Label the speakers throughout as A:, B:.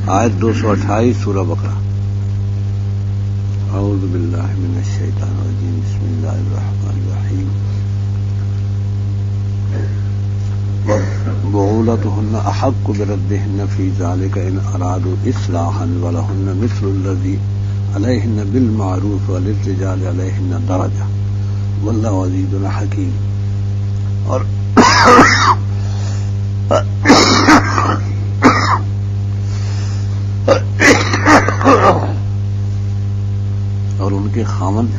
A: آیت 228 سورہ بقرہ. اعوذ باللہ من الشیطان الرجیم. بسم اللہ الرحمن الرحیم. بعولتهن احق بردهن في ذلك ان ارادوا اصلاحا ولهن مثل الذي عليهن بالمعروف وللرجال عليهن درجة والله عزيز حكيم. اور ان کے خاوند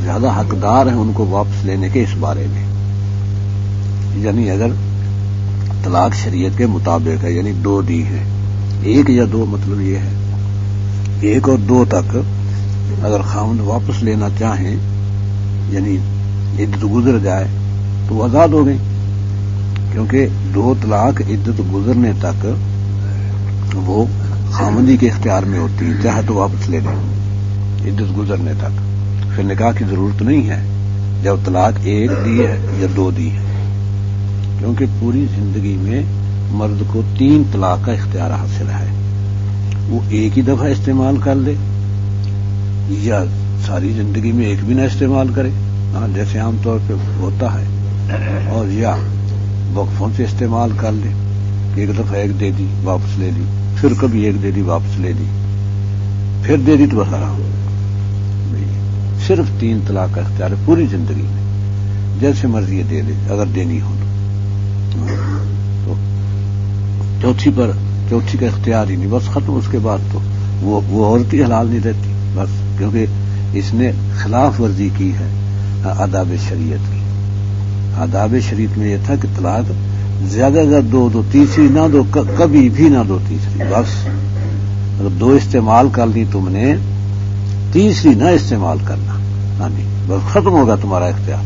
A: زیادہ حقدار ہیں ان کو واپس لینے کے اس بارے میں. یعنی اگر طلاق شریعت کے مطابق ہے یعنی 2 دی ہیں, 1 یا 2 مطلب یہ ہے 1 اور 2 تک اگر خاوند واپس لینا چاہیں یعنی عدت گزر جائے تو وہ آزاد ہو گئی, کیونکہ 2 طلاق عدت گزرنے تک وہ خاوندی کے اختیار میں ہوتی ہے, چاہے تو واپس لے لیں عدت گزرنے تک. پھر نکاح کی ضرورت نہیں ہے جب طلاق 1 دی ہے یا 2 دی ہے, کیونکہ پوری زندگی میں مرد کو 3 طلاق کا اختیار حاصل ہے. وہ 1 ہی دفعہ استعمال کر لے یا ساری زندگی میں 1 بھی نہ استعمال کرے, جیسے عام طور پہ ہوتا ہے, اور یا وقفوں سے استعمال کر لے, 1 دفعہ 1 دے دی واپس لے لی, پھر کبھی 1 دے دی واپس لے لی, پھر دے دی تو بس حرام. صرف 3 طلاق کا اختیار ہے پوری زندگی میں, جیسے مرضی دے دے اگر دینی ہو تو. چوتھی کا اختیار ہی نہیں, بس ختم. اس کے بعد تو وہ عورت ہی حلال نہیں رہتی بس, کیونکہ اس نے خلاف ورزی کی ہے آداب شریعت کی. آداب شریعت میں یہ تھا کہ طلاق زیادہ 2 تیسری نہ دو, کبھی بھی نہ دو تیسری. بس اگر 2 استعمال کر لی تم نے, تیسری نہ استعمال کرنا. بس ختم ہوگا تمہارا اختیار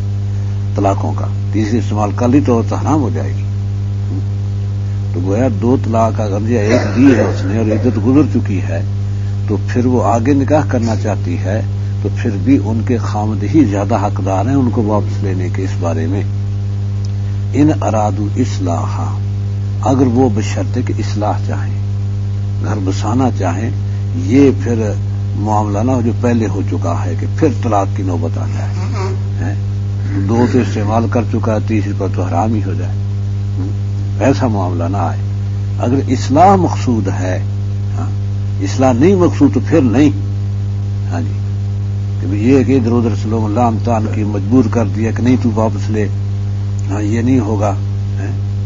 A: طلاقوں کا. تیسری استعمال کر لی تو حرام ہو جائے گی. تو گویا 2 طلاق اگر 1 دی ہے اس نے اور عدت گزر چکی ہے تو پھر وہ آگے نکاح کرنا چاہتی ہے تو پھر بھی ان کے خاوند ہی زیادہ حقدار ہیں ان کو واپس لینے کے اس بارے میں. ان ارادو اصلاح, اگر وہ بشرط کہ اصلاح چاہیں, گھر بسانا چاہیں, یہ پھر معاملہ نہ ہو جو پہلے ہو چکا ہے کہ پھر طلاق کی نوبت آ جائے. 2 تو استعمال کر چکا ہے, تیسری پر تو حرام ہی ہو جائے. ایسا معاملہ نہ آئے. اگر اصلاح مقصود ہے, اصلاح نہیں مقصود تو پھر نہیں. کہ یہ کہ ادھر ادھر سے لوگ لام تان کی مجبور کر دیا کہ نہیں تو واپس لے, یہ نہیں ہوگا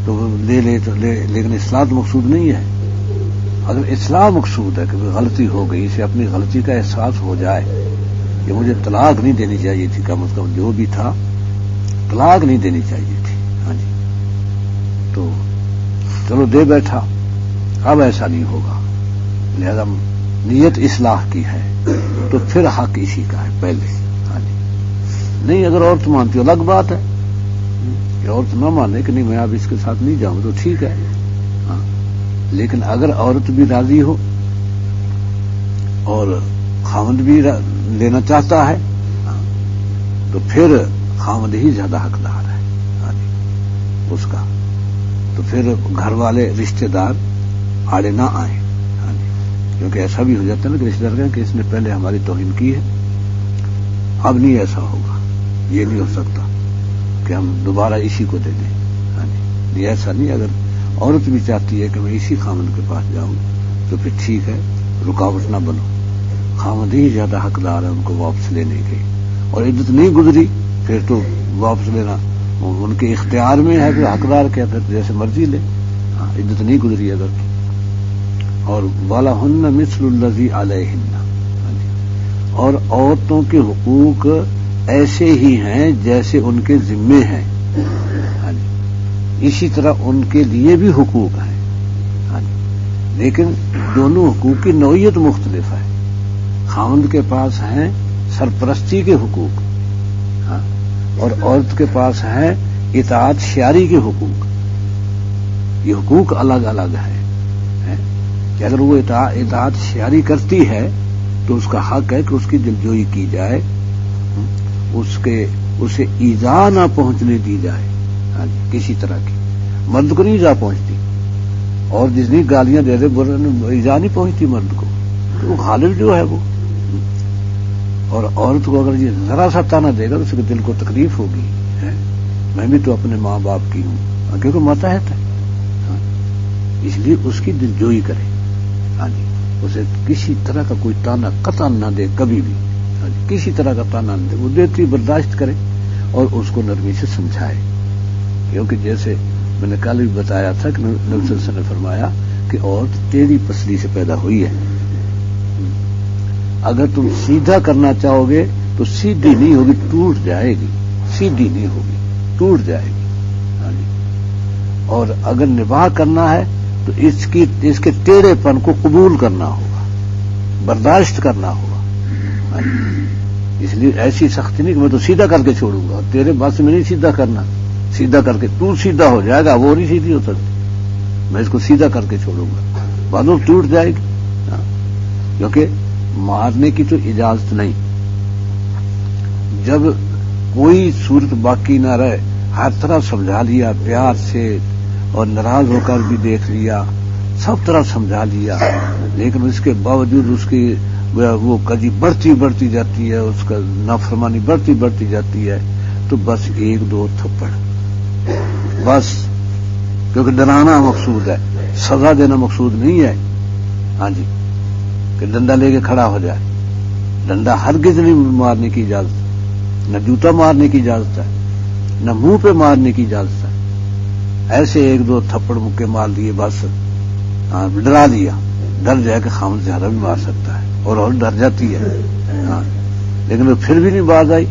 A: تو لے لیکن اصلاح تو مقصود نہیں ہے. اگر اصلاح مقصود ہے کہ غلطی ہو گئی, اسے اپنی غلطی کا احساس ہو جائے کہ مجھے طلاق نہیں دینی چاہیے تھی, کم از کم جو بھی تھا طلاق نہیں دینی چاہیے تھی, تو چلو دے بیٹھا, اب ایسا نہیں ہوگا, لہذا نیت اصلاح کی ہے تو پھر حق اسی کا ہے پہلے. نہیں اگر عورت مانتی ہو الگ بات ہے, کہ عورت نہ مانے کہ نہیں میں اب اس کے ساتھ نہیں جاؤں تو ٹھیک ہے, لیکن اگر عورت بھی راضی ہو اور خاوند بھی لینا چاہتا ہے تو پھر خاوند ہی زیادہ حقدار ہے اس کا. تو پھر گھر والے رشتہ دار آڑے نہ آئیں, کیونکہ ایسا بھی ہو جاتا ہے نا کہ رشتہ دار کہیں کہ اس نے پہلے ہماری توہین کی ہے, اب نہیں ایسا ہوگا, یہ نہیں ہو سکتا کہ ہم دوبارہ اسی کو دے دیں. نہیں ایسا نہیں. اگر عورت بھی چاہتی ہے کہ میں اسی خاوند کے پاس جاؤں تو پھر ٹھیک ہے, رکاوٹ نہ بنو. خاوند ہی زیادہ حقدار ہے ان کو واپس لینے کے, اور عدت نہیں گزری پھر تو واپس لینا ان کے اختیار میں ہے. پھر حقدار کیا پھر جیسے مرضی لے, عدت نہیں گزری اگر. اور وَلَهُنَّ مِثْلُ الَّذِي عَلَيْهِنَّ, اور عورتوں کے حقوق ایسے ہی ہیں جیسے ان کے ذمے ہیں, اسی طرح ان کے لیے بھی حقوق ہیں, لیکن دونوں حقوق کی نوعیت مختلف ہے. خاوند کے پاس ہیں سرپرستی کے حقوق, اور عورت کے پاس ہیں اطاعت شیاری کے حقوق. یہ حقوق الگ الگ ہیں کہ اگر وہ اطاعت شیاری کرتی ہے تو اس کا حق ہے کہ اس کی دلجوئی کی جائے, اسے ایذا نہ پہنچنے دی جائے کسی طرح کی. مرد کو نہیں ایذا پہنچتی, اور جتنی گالیاں دے دے ایزا نہیں پہنچتی مرد کو، تو وہ غالب جو ہے وہ. اور عورت کو اگر یہ ذرا سا تانا دے گا تو اس کے دل کو تکلیف ہوگی. میں بھی تو اپنے ماں باپ کی ہوں، کیونکہ ماتحت ہے. اس لیے اس کی دل جوئی کرے. ہاں جی، اسے کسی طرح کا کوئی تانا قطعاً نہ دے کبھی بھی. ہاں جی، کسی طرح کا تانا نہ دے، وہ دیتی برداشت کرے اور اس کو نرمی سے سمجھائے. کیونکہ جیسے میں نے کل بھی بتایا تھا کہ نبی صلی اللہ علیہ وسلم نے فرمایا کہ عورت ٹیڑھی پسلی سے پیدا ہوئی ہے. اگر تم سیدھا کرنا چاہو گے تو سیدھی نہیں ہوگی، ٹوٹ جائے گی. سیدھی نہیں ہوگی، ٹوٹ جائے گی. ہاں جی، اور اگر نباہ کرنا ہے تو اس کے ٹیڑھے پن کو قبول کرنا ہوگا، برداشت کرنا ہوگا. ہاں جی، اس لیے ایسی سختی نہیں کہ میں تو سیدھا کر کے چھوڑوں گا، تیرے بات سے میں نہیں سیدھا کرنا. سیدھا کر کے تو سیدھا ہو جائے گا، وہ نہیں سیدھی ہو سکتی. میں اس کو سیدھا کر کے چھوڑوں گا، بعدوں ٹوٹ جائے گی. کیونکہ مارنے کی تو اجازت نہیں. جب کوئی صورت باقی نہ رہے، ہر طرح سمجھا لیا پیار سے، اور ناراض ہو کر بھی دیکھ لیا، سب طرح سمجھا لیا، لیکن اس کے باوجود اس کی وہ کجی بڑھتی جاتی ہے، اس کا نافرمانی بڑھتی جاتی ہے، تو بس ایک دو تھپڑ بس. کیونکہ ڈرانا مقصود ہے، سزا دینا مقصود نہیں ہے. ہاں جی، کہ ڈنڈا لے کے کھڑا ہو جائے. ڈنڈا ہرگز نہیں مارنے کی اجازت، نہ جوتا مارنے کی اجازت ہے، نہ منہ پہ مارنے کی اجازت ہے. ایسے ایک دو تھپڑ مکے مار دیے بس. ہاں، ڈرا دیا، ڈر جائے کہ خامد زیادہ بھی مار سکتا ہے، اور ڈر جاتی ہے. ہاں، لیکن وہ پھر بھی نہیں باز آئی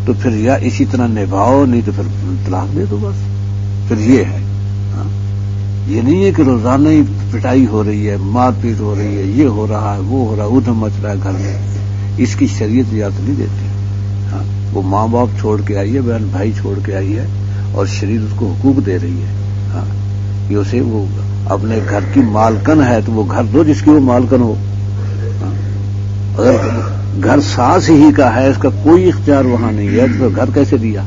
A: تو پھر یا اسی طرح نبھاؤ، نہیں تو پھر طلاق دے دو بس. پھر یہ ہے. ہاں، یہ نہیں ہے کہ روزانہ ہی پٹائی ہو رہی ہے، مار پیٹ ہو رہی ہے، یہ ہو رہا ہے، وہ ہو رہا ہے، ادھم مچ رہا ہے گھر میں. اس کی شریعت اجازت نہیں دیتی. ہاں، وہ ماں باپ چھوڑ کے آئی ہے، بہن بھائی چھوڑ کے آئی ہے، اور شریعت اس کو حقوق دے رہی ہے. ہاں، کہ اسے وہ اپنے گھر کی مالکن ہے تو وہ گھر دو جس کی وہ مالکن ہو. ہاں، اگر گھر ساس ہی کا ہے، اس کا کوئی اختیار وہاں نہیں ہے، تو گھر کیسے دیا؟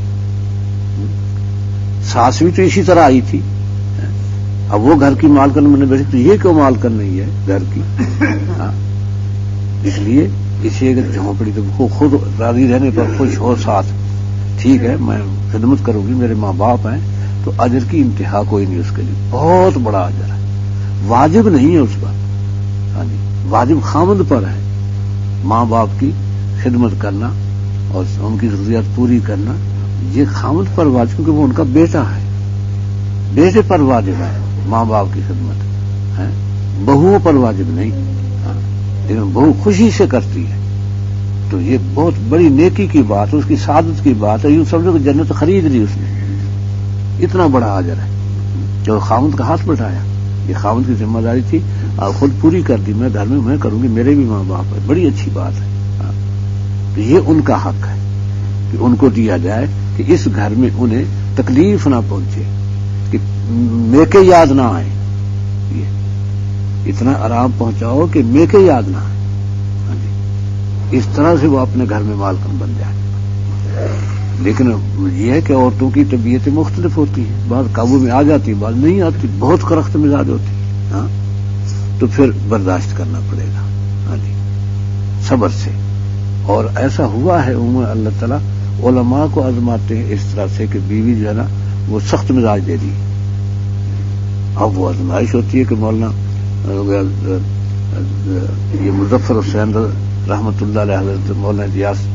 A: ساس بھی تو اسی طرح آئی تھی. اب وہ گھر کی مالکن میں نے بیٹھی تو یہ کیوں مالکن نہیں ہے گھر کی؟ ہاں، اس لیے اسے اگر جھونپڑی تو خود راضی رہنے پر خوش ہو ساتھ، ٹھیک ہے میں خدمت کروں گی، میرے ماں باپ ہیں، تو اجر کی انتہا کوئی نہیں اس کے لیے، بہت بڑا اجر ہے. واجب نہیں ہے اس پر. ہاں جی، واجب خامد پر ہے ماں باپ کی خدمت کرنا اور ان کی ضروریات پوری کرنا. یہ خامد پر واجب، کیونکہ وہ ان کا بیٹا ہے، بیٹے پر واجب ہے ماں باپ کی خدمت. بہوؤں پر واجب نہیں. لیکن بہو خوشی سے کرتی ہے تو یہ بہت بڑی نیکی کی بات ہے، اس کی سعادت کی بات ہے. یوں سمجھو کہ جنت خرید لی اس نے. اتنا بڑا اجر ہے جو خاوند کا ہاتھ بٹھایا. یہ خاوند کی ذمہ داری تھی اور خود پوری کر دی. میں گھر میں کروں گی، میرے بھی ماں باپ ہے، بڑی اچھی بات ہے. تو یہ ان کا حق ہے کہ ان کو دیا جائے کہ اس گھر میں انہیں تکلیف نہ پہنچے، کہ میکے یاد نہ آئے. یہ اتنا آرام پہنچاؤ کہ میکے یاد نہ آئے. ہاں جی، اس طرح سے وہ اپنے گھر میں مالکن بن جائے. لیکن یہ ہے کہ عورتوں کی طبیعتیں مختلف ہوتی ہیں، بعض قابو میں آ جاتی ہیں، بعض نہیں آتی، بہت کرخت مزاج ہوتی ہے. ہاں، تو پھر برداشت کرنا پڑے گا. ہاں جی، صبر سے. اور ایسا ہوا ہے عموماً اللہ تعالیٰ علماء کو آزماتے ہیں اس طرح سے کہ بیوی جو ہے نا وہ سخت مزاج دے دی. اب وہ آزمائش ہوتی ہے کہ مولانا یہ مظفر حسین رحمۃ اللہ علیہ حضرت مولانا الیاس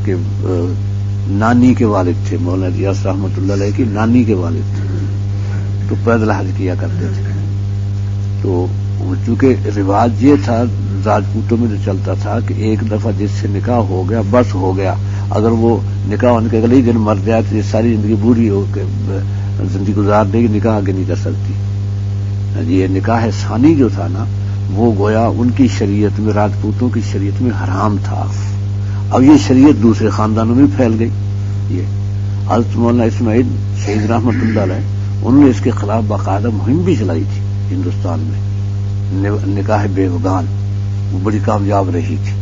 A: کے نانی کے والد تھے. مولانا الیاس رحمۃ اللہ علیہ کی نانی کے والد تھے، تو پیدل حج کیا کرتے تھے. تو چونکہ رواج یہ تھا راجپوتوں میں جو چلتا تھا کہ ایک دفعہ جس سے نکاح ہو گیا بس ہو گیا. اگر وہ نکاح ہونے کے اگلے ہی دن مر جائے تو یہ ساری زندگی بوڑھی ہو کے زندگی گزار دے گی، نکاح آگے نہیں کر سکتی. یہ نکاح ثانی جو تھا نا وہ گویا ان کی شریعت میں، راجپوتوں کی شریعت میں حرام تھا. اب یہ شریعت دوسرے خاندانوں میں پھیل گئی. یہ حضرت مولانا اسماعیل شہید رحمۃ اللہ علیہ انہوں نے اس کے خلاف باقاعدہ مہم بھی چلائی تھی ہندوستان میں. نکاح بیوگان وہ بڑی کامیاب رہی تھی،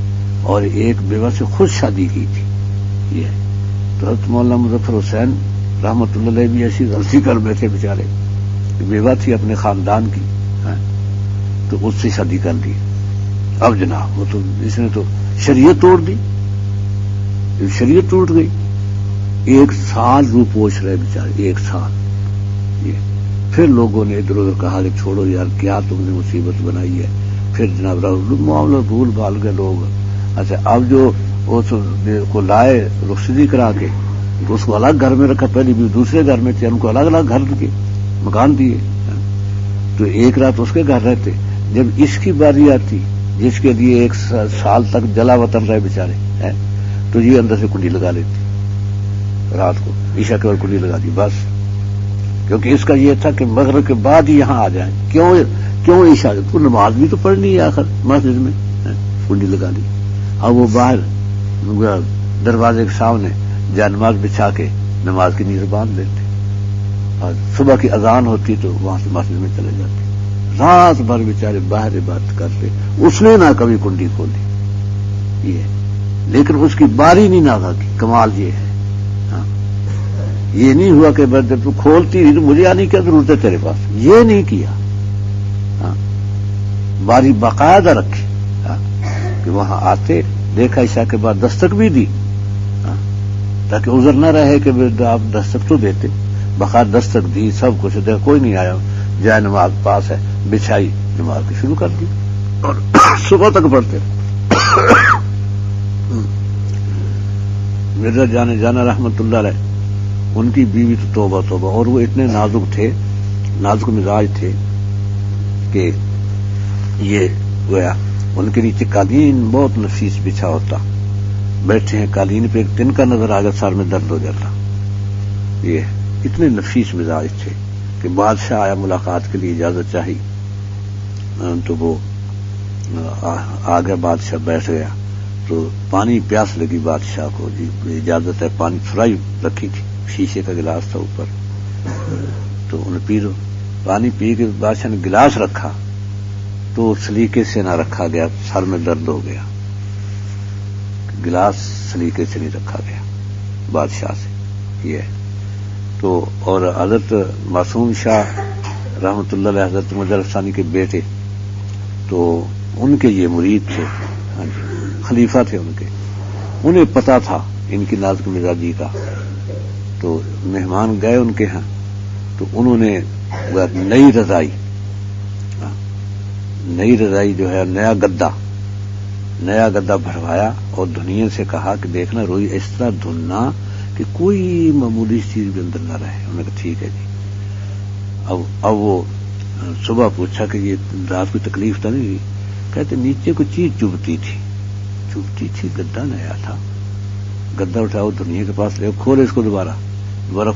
A: اور ایک بیوہ سے خود شادی کی تھی. یہ تو حضرت مولانا مظفر حسین رحمۃ اللہ علیہ بھی ایسی غلطی کر بیٹھے بیچارے. بیوہ تھی اپنے خاندان کی، تو اس سے شادی کر لی. اب جناب وہ تو اس نے تو شریعت توڑ دی، شریعت ٹوٹ گئی. 1 سال رو پوچھ رہے بیچارے، 1 سال. یہ پھر لوگوں نے ادھر ادھر کہا کہ چھوڑو یار کیا تم نے مصیبت بنائی ہے. پھر جناب معاملہ بھول بھال گئے لوگ. اچھا اب جو اس کو لائے رخصتی کرا کے تو اس کو الگ گھر میں رکھا، پہلی بھی دوسرے گھر میں تھے، ان کو الگ الگ گھر دیے، مکان دیے. تو ایک رات اس کے گھر رہتے. جب اس کی باری آتی جس کے لیے 1 سال تک جلا وطن رہے بیچارے، تو یہ اندر سے کنڈی لگا لیتی رات کو، عشاء کے بعد کنڈی لگا دی بس. کیونکہ اس کا یہ تھا کہ مغرب کے بعد ہی یہاں آ جائیں. کیوں عشاء کو نماز بھی تو پڑھنی ہے آخر مسجد میں، کنڈی لگا دی. اب وہ باہر دروازے کے سامنے جانماز بچھا کے نماز کی نیز باندھ لیتے، اور صبح کی اذان ہوتی تو وہاں سے مسجد میں چلے جاتے. رات بھر بیچارے باہر بات کرتے. اس نے نہ کبھی کنڈی کھولی، یہ لیکن اس کی باری نہیں نہ کی. کمال یہ ہے، یہ نہیں ہوا کہ جب تو کھولتی رہی تو مجھے آنے کی کیا ضرورت ہے تیرے پاس، یہ نہیں کیا. باری باقاعدہ رکھی کہ وہاں آتے دیکھا عشاء کے بعد دستک بھی دی، تاکہ عذر نہ رہے کہ آپ دستک تو دیتے. بخار دستک دی، سب کچھ دیکھا کوئی نہیں آیا. جائے نماز پاس ہے بچھائی، نماز کی شروع کر دی اور صبح تک پڑھتے. مرزا جانا رحمت اللہ علیہ، ان کی بیوی تو توبہ توبہ، اور وہ اتنے نازک تھے، نازک مزاج تھے کہ یہ گویا ان کے نیچے قالین بہت نفیس بچھا ہوتا. بیٹھے ہیں قالین پہ، ایک دن کا نظر آ گیا سر میں درد ہو جاتا. یہ اتنے نفیس مزاج تھے کہ بادشاہ آیا ملاقات کے لیے، اجازت چاہی تو وہ آ گیا. بادشاہ بیٹھ گیا تو پانی پیاس لگی بادشاہ کو. جی اجازت ہے، پانی فرائی رکھی تھی، شیشے کا گلاس تھا اوپر، تو انہیں پی لو. پانی پی کے بادشاہ نے گلاس رکھا تو سلیقے سے نہ رکھا گیا، سر میں درد ہو گیا. گلاس سلیقے سے نہیں رکھا گیا بادشاہ سے. یہ تو اور حضرت معصوم شاہ رحمت اللہ علیہ، حضرت مظہر ثانی کے بیٹے، تو ان کے یہ مرید تھے، خلیفہ تھے ان کے. انہیں پتا تھا ان کی نازک مزاجی کا. تو مہمان گئے ان کے ہاں، تو انہوں نے نئی رضائی جو ہے، نیا گدا بھروایا اور دھنیے سے کہا کہ دیکھنا روئی اس طرح دھننا کہ کوئی معمولی چیز بھی اندر نہ رہے. انہوں نے کہا ٹھیک ہے جی. اب وہ صبح پوچھا کہ یہ رات کوئی تکلیف تو نہیں ہوئی؟ کہتے نیچے کوئی چیز چبھتی تھی. گدا نیا تھا، گدا اٹھاؤ دھنیے کے پاس لے، کھولے اس کو، دوبارہ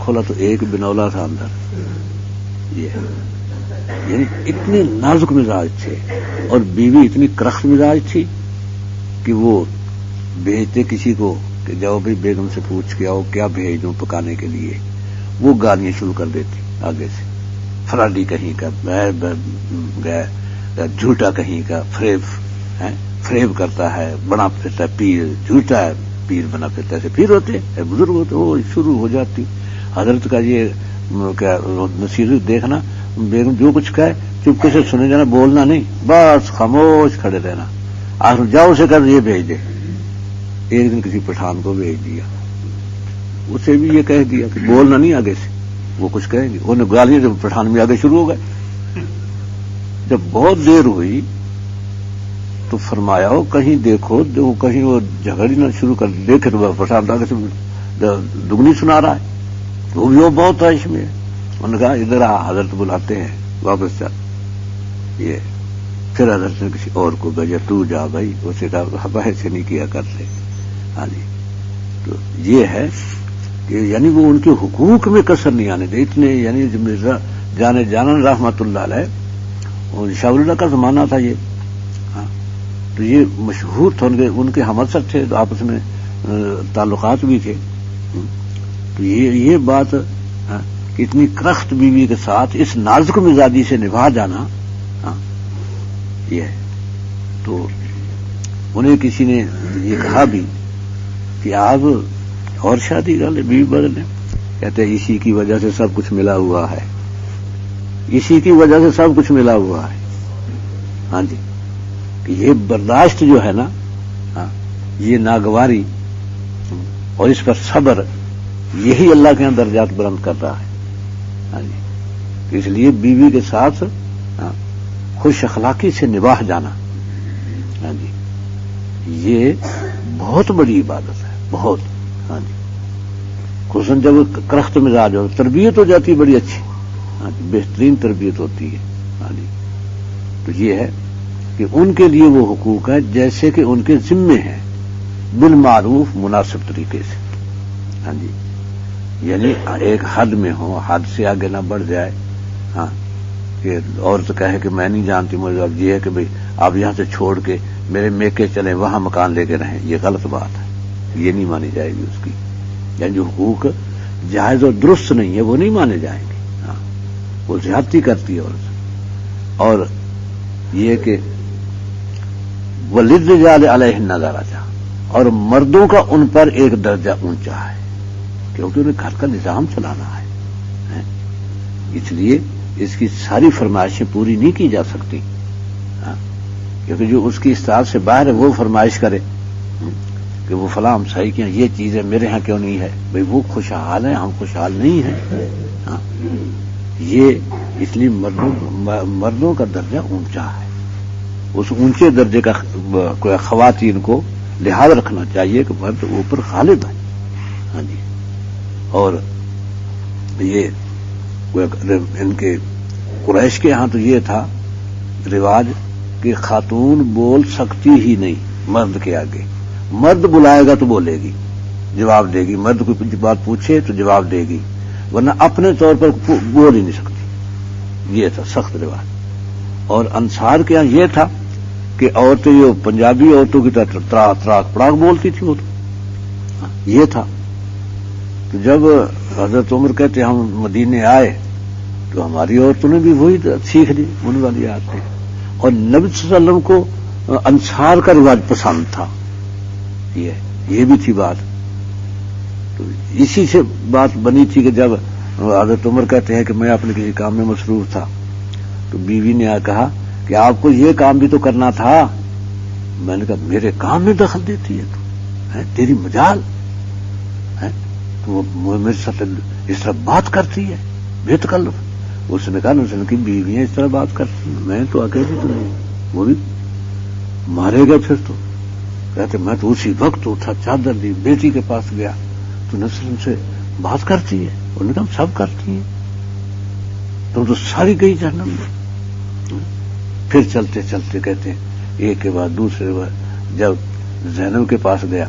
A: کھولا تو ایک بنولا تھا اندر. یہ یعنی اتنے نازک مزاج تھے. اور بیوی اتنی کرخت مزاج تھی کہ وہ بھیجتے کسی کو کہ جاؤ بھائی بیگم سے پوچھ کے آؤ کیا بھیج دوں پکانے کے لیے. وہ گالیاں شروع کر دیتی آگے سے، فراڈی کہیں کا، جھوٹا کہیں کا، فریب کرتا ہے، بنا پھرتا ہے پیر، جھوٹا ہے پیر بنا پھرتا ہے. پیر ہوتے بزرگ ہوتے، وہ شروع ہو جاتی. حضرت کا یہ نصیحت دیکھنا، بیگم جو کچھ کہے چپکے سے سنے جانا، بولنا نہیں، بس خاموش کھڑے رہنا. آخر جاؤ اسے کر یہ بھیج دے. ایک دن کسی پٹھان کو بھیج دیا، اسے بھی یہ کہہ دیا کہ بولنا نہیں آگے سے، وہ کچھ کہیں گے. انہیں گالیاں جب پٹھان میں آگے شروع ہو گئے. جب بہت دیر ہوئی تو فرمایا ہو کہیں دیکھو کہیں وہ جھگڑی نہ شروع کر دیکھے تو پٹھان آگے سے دگنی سنا رہا ہے. وہ بھی وہ بہت عائش میں ہے. انہوں نے کہا ادھر حضرت بلاتے ہیں، واپس چل. یہ پھر حضرت نے کسی اور کو بھیجا، تو جا بھائی. اسے کہا ایسے نہیں کیا کرتے. ہاں جی. تو یہ ہے کہ یعنی وہ ان کے حقوق میں کسر نہیں آنے دے. اتنے یعنی مرزا جانا رحمت اللہ علیہ، اور شاہ اللہ کا زمانہ تھا یہ. ہاں تو یہ مشہور تھا، ان کے ہم اثر تھے، تو آپس میں تعلقات بھی تھے. تو یہ بات کہ اتنی کرخت بیوی کے ساتھ اس نازک مزاجی سے نبھا جانا، یہ ہے. تو انہیں کسی نے یہ کہا بھی کہ آپ اور شادی کر لیں، بیوی بدلیں. کہتے ہیں اسی کی وجہ سے سب کچھ ملا ہوا ہے، اسی کی وجہ سے سب کچھ ملا ہوا ہے. ہاں جی، کہ یہ برداشت جو ہے نا، ہاں، یہ ناگواری اور اس پر صبر، یہی اللہ کے یہاں درجات بلند کر رہا ہے. ہاں جی، اس لیے بیوی کے ساتھ خوش اخلاقی سے نباہ جانا، ہاں جی، یہ بہت بڑی عبادت ہے، بہت. ہاں جی، خصوصاً جب کرخت مزاج ہو، تربیت ہو جاتی ہے بڑی اچھی. ہاں جی، بہترین تربیت ہوتی ہے. ہاں جی، تو یہ ہے کہ ان کے لیے وہ حقوق ہیں جیسے کہ ان کے ذمے ہیں، بالمعروف، مناسب طریقے سے. ہاں جی، یعنی ایک حد میں ہو، حد سے آگے نہ بڑھ جائے. ہاں، کہ عورت کہے کہ میں نہیں جانتی، مجھے اب یہ ہے کہ بھئی آپ یہاں سے چھوڑ کے میرے میکے چلیں، وہاں مکان لے کے رہیں، یہ غلط بات ہے، یہ نہیں مانی جائے گی اس کی. یعنی جو حقوق جائز اور درست نہیں ہے وہ نہیں مانے جائیں گے. ہاں، وہ زیادتی کرتی ہے عورت. اور یہ کہ وَلِلرِّجَالِ عَلَيْهِنَّ دَرَجَةٌ، اور مردوں کا ان پر ایک درجہ اونچا ہے، کیونکہ انہیں گھر کا نظام چلانا ہے. اس لیے اس کی ساری فرمائشیں پوری نہیں کی جا سکتی. ہاں، کیونکہ جو اس کی استطاعت سے باہر ہے وہ فرمائش کرے کہ وہ فلاں ہم صحیح کیا، یہ چیز ہے میرے ہاں کیوں نہیں ہے، بھئی وہ خوشحال ہیں، ہم خوشحال نہیں ہیں. ہاں، یہ اس لیے مردوں کا درجہ اونچا ہے. اس اونچے درجے کا خواتین کو لحاظ رکھنا چاہیے کہ مرد اوپر غالب ہے. ہاں جی، اور یہ ان کے قریش کے ہاں تو یہ تھا رواج کہ خاتون بول سکتی ہی نہیں مرد کے آگے. مرد بلائے گا تو بولے گی، جواب دے گی، مرد کوئی بات پوچھے تو جواب دے گی، ورنہ اپنے طور پر بول ہی نہیں سکتی. یہ تھا سخت رواج. اور انصار کے ہاں یہ تھا کہ عورتیں جو پنجابی عورتوں کی طرح تراک پڑاک بولتی تھی، وہ تو یہ تھا. تو جب حضرت عمر کہتے ہم مدینے آئے تو ہماری عورتوں نے بھی وہی سیکھ لی، ان والی آتے. اور نبی صلی اللہ علیہ وسلم کو انصار کا رواج پسند تھا، یہ بھی تھی بات. تو اسی سے بات بنی تھی کہ جب حضرت عمر کہتے ہیں کہ میں اپنے کسی کام میں مصروف تھا تو بیوی نے کہا کہ آپ کو یہ کام بھی تو کرنا تھا. میں نے کہا میرے کام میں دخل دیتی ہے تو تیری مجال ہے، تو وہ میرے ساتھ اس طرح بات کرتی ہے بے تکلف. اس نے کہا نسل کی بیویاں اس طرح بات کرتی ہیں، میں تو اکیلی تو نہیں، وہ بھی مارے گا. پھر تو کہتے میں تو اسی وقت اٹھا، چادر دی، بیٹی کے پاس گیا تو نسل سے بات کرتی ہے. انہوں نے کہا ہم سب کرتی ہیں، تم تو ساری گئی جہنم میں. پھر چلتے چلتے کہتے ہیں ایک کے بعد دوسرے بعد جب زینب کے پاس گیا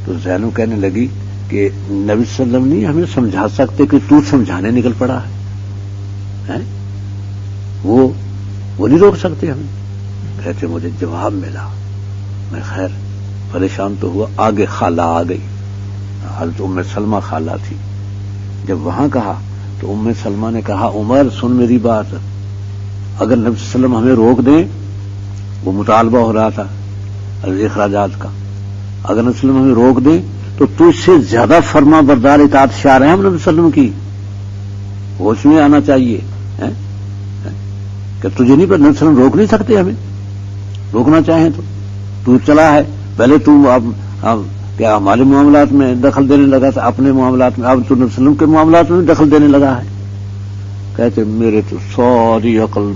A: تو زینب کہنے لگی کہ نبی صلی اللہ علیہ وسلم نہیں ہمیں سمجھا سکتے کہ تو سمجھانے نکل پڑا ہے، وہ نہیں روک سکتے ہمیں. کہتے مجھے جواب ملا، میں خیر پریشان تو ہوا. آگے خالہ آ گئی، حضرت ام سلمہ خالہ تھی. جب وہاں کہا تو ام سلمہ نے کہا عمر سن میری بات، اگر نبی صلی اللہ علیہ وسلم ہمیں روک دیں، وہ مطالبہ ہو رہا تھا اخراجات کا، اگر نبی صلی اللہ علیہ وسلم ہمیں روک دیں تو اس سے زیادہ فرما بردار اطاعت شار ہیں ہم نبی صلی اللہ علیہ وسلم کی. ہوش میں آنا چاہیے کہ تجھے نہیں پر نبی صلی اللہ علیہ وسلم روک نہیں سکتے، ہمیں روکنا چاہیں تو چلا ہے. پہلے تو اب کیا ہمارے معاملات میں دخل دینے لگا تھا، اپنے معاملات میں، اب تو نبی صلی اللہ علیہ وسلم کے معاملات میں دخل دینے لگا ہے. کہتے میرے تو ساری عقل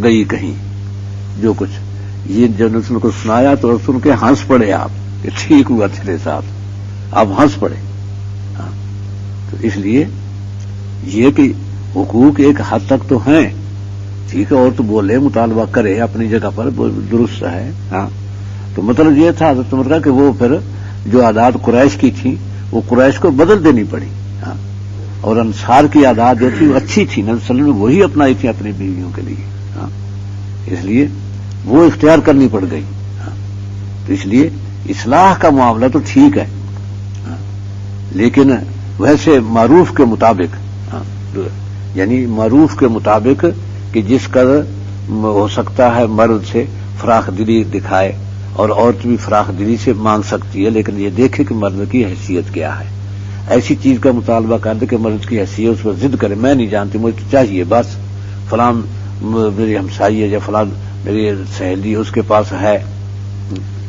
A: گئی کہیں. جو کچھ یہ جب نبی صلی اللہ علیہ وسلم کو سنایا تو سن کے ہنس پڑے آپ کہ ٹھیک ہوا تیرے ساتھ، آپ ہنس پڑے. تو اس لیے یہ کہ حقوق ایک حد تک تو ہیں، ٹھیک ہے، اور تو بولے مطالبہ کرے اپنی جگہ پر درست ہے. ہاں، تو مطلب یہ تھا حضرت عمر کا کہ وہ پھر جو عادات قریش کی تھی وہ قریش کو بدل دینی پڑی. ہاں، اور انصار کی عادات جو تھی وہ اچھی تھی، نبی صلی اللہ علیہ وسلم نے وہی اپنائی تھی اپنی بیویوں کے لیے. ہاں، اس لیے وہ اختیار کرنی پڑ گئی. ہاں، تو اس لیے اصلاح کا معاملہ تو ٹھیک ہے، ہاں، لیکن ویسے معروف کے مطابق، ہاں، یعنی معروف کے مطابق کہ جس قدر ہو سکتا ہے مرد سے فراخ دلی دکھائے، اور عورت بھی فراخ دلی سے مانگ سکتی ہے، لیکن یہ دیکھے کہ مرد کی حیثیت کیا ہے. ایسی چیز کا مطالبہ کر دے کہ مرد کی حیثیت اس پر ضد کرے، میں نہیں جانتی مجھے تو چاہیے بس، فلاں میری ہمسائی ہے یا فلاں میری سہیلی اس کے پاس ہے،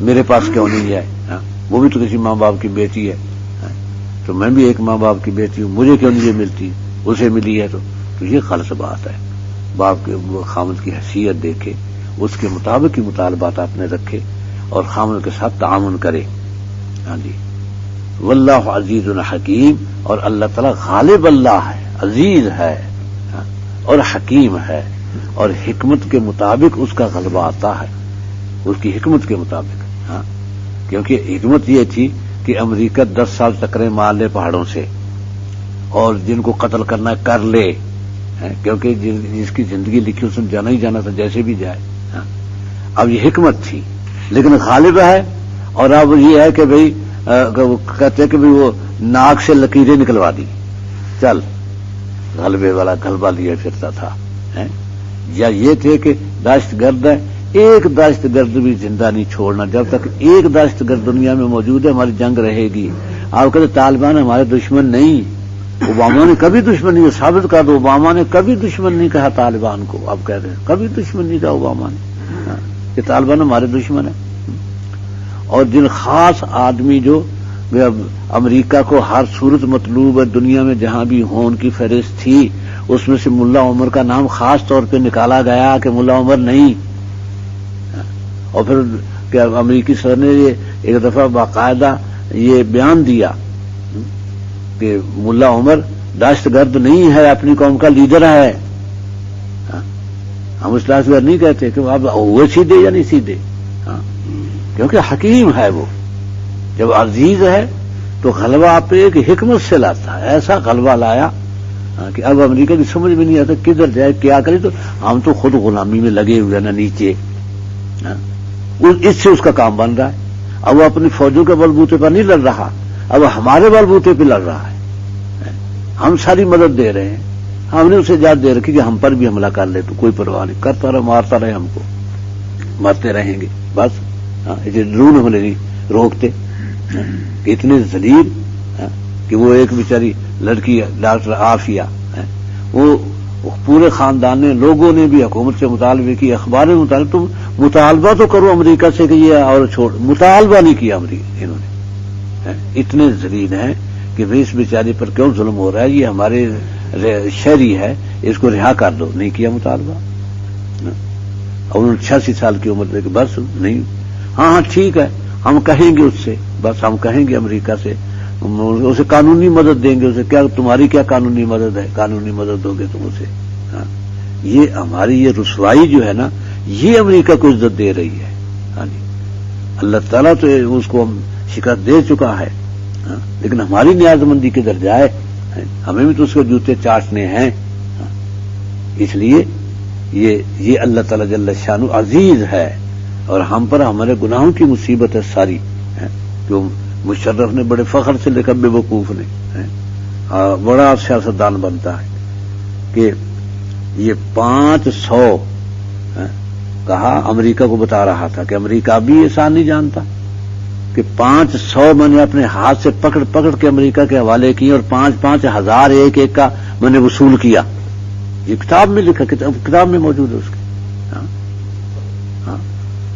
A: میرے پاس کیوں نہیں ہے؟ وہ بھی تو کسی ماں باپ کی بیٹی ہے، تو میں بھی ایک ماں باپ کی بیٹی ہوں، مجھے کیوں نہیں یہ ملتی؟ اسے ملی ہے تو یہ غلط بات ہے۔ باپ کے خامد کی حیثیت دیکھے، اس کے مطابق ہی مطالبات آپ نے رکھے اور خامد کے ساتھ تعاون کرے۔ ہاں جی، واللہ عزیز حکیم، اور اللہ تعالیٰ غالب اللہ ہے، عزیز ہے اور حکیم ہے، اور حکمت کے مطابق اس کا غلبہ آتا ہے، اس کی حکمت کے مطابق۔ ہاں، کیونکہ حکمت یہ تھی کہ امریکہ 10 سال ٹکرے مار لے پہاڑوں سے، اور جن کو قتل کرنا کر لے، کیونکہ جس کی زندگی لکھی اس نے جانا ہی جانا تھا، جیسے بھی جائے۔ اب یہ حکمت تھی، لیکن غالب ہے، اور اب یہ ہے کہ بھئی کہتے کہ بھئی وہ ناک سے لکیریں نکلوا دی، چل غلبے والا غلبہ لیا پھرتا تھا۔ یا یہ تھے کہ دہشت گرد ہے، ایک دہشت گرد بھی زندہ نہیں چھوڑنا، جب تک ایک دہشت گرد دنیا میں موجود ہے ہماری جنگ رہے گی۔ آپ کہتے طالبان ہمارے دشمن نہیں، اوباما نے کبھی دشمن نہیں، ثابت کر دو اوباما نے کبھی دشمن نہیں کہا طالبان کو، آپ کہہ رہے ہیں کبھی دشمن نہیں کہا اوباما نے کہ طالبان ہمارے دشمن ہے۔ اور جن خاص آدمی جو امریکہ کو ہر صورت مطلوب ہے دنیا میں جہاں بھی ہوں ان کی فہرست تھی، اس میں سے ملا عمر کا نام خاص طور پہ نکالا گیا کہ ملا عمر نہیں۔ اور پھر کیا امریکی صدر نے ایک دفعہ باقاعدہ یہ بیان دیا کہ ملا عمر دہشت گرد نہیں ہے، اپنی قوم کا لیڈر ہے۔ ہم اس دہشت گرد نہیں کہتے کہ آپ ہوئے سیدھے یا نہیں سیدھے، کیونکہ حکیم ہے وہ۔ جب عزیز ہے تو غلبہ آپ پہ ایک حکمت سے لاتا ہے، ایسا غلبہ لایا کہ اب امریکہ کی سمجھ میں نہیں آتا کدھر جائے کیا کرے، تو ہم تو خود غلامی میں لگے ہوئے نا نیچے، اس سے اس کا کام بن رہا ہے۔ اب وہ اپنی فوجوں کے بلبوتے پر نہیں لڑ رہا، اب ہمارے بلبوتے پہ لڑ رہا ہے، ہم ساری مدد دے رہے ہیں، ہم نے اسے اجازت دے رکھی کہ ہم پر بھی حملہ کر لے تو کوئی پرواہ نہیں، کرتا رہے مارتا رہے، ہم کو مرتے رہیں گے بس۔ ضرور ہمیں نہیں روکتے کہ اتنے ذلیل کہ وہ ایک بیچاری لڑکی ڈاکٹر عافیہ، وہ پورے خاندان نے لوگوں نے بھی حکومت سے مطالبے کی، اخبار میں مطالبہ، تو مطالبہ تو کرو امریکہ سے کہ یہ اور چھوڑ، مطالبہ نہیں کیا امریکہ، انہوں نے اتنے ذلیل ہیں کہ بھئی اس بیچاری پر کیوں ظلم ہو رہا ہے، یہ ہمارے شہری ہے، اس کو رہا کر دو، نہیں کیا مطالبہ۔ اور انہوں نے 86 سال کی عمر دے کہ بس نہیں، ہاں ٹھیک ہے ہم کہیں گے اس سے، بس ہم کہیں گے امریکہ سے، اسے قانونی مدد دیں گے، اسے کیا تمہاری کیا قانونی مدد ہے، قانونی مدد دو گے تم اسے۔ یہ ہماری یہ رسوائی جو ہے نا، یہ امریکہ کو عزت دے رہی ہے۔ ہاں جی، اللہ تعالیٰ تو اس کو شکست دے چکا ہے، لیکن ہماری نیاز مندی کے درجہ ہے، ہمیں بھی تو اس کے جوتے چاٹنے ہیں۔ اس لیے یہ اللہ تعالیٰ جل شانہ عزیز ہے، اور ہم پر ہمارے گناہوں کی مصیبت ہے ساری، جو مشرف نے بڑے فخر سے لکھا، بے وقوف نے بڑا سیاستدان بنتا ہے کہ یہ 500 کہا، امریکہ کو بتا رہا تھا کہ امریکہ بھی احسان نہیں جانتا کہ 500 میں نے اپنے ہاتھ سے پکڑ پکڑ کے امریکہ کے حوالے کیے، اور 5-5 ہزار ایک ایک کا میں نے وصول کیا۔ یہ کتاب میں لکھا، کتاب میں موجود ہے اس کے،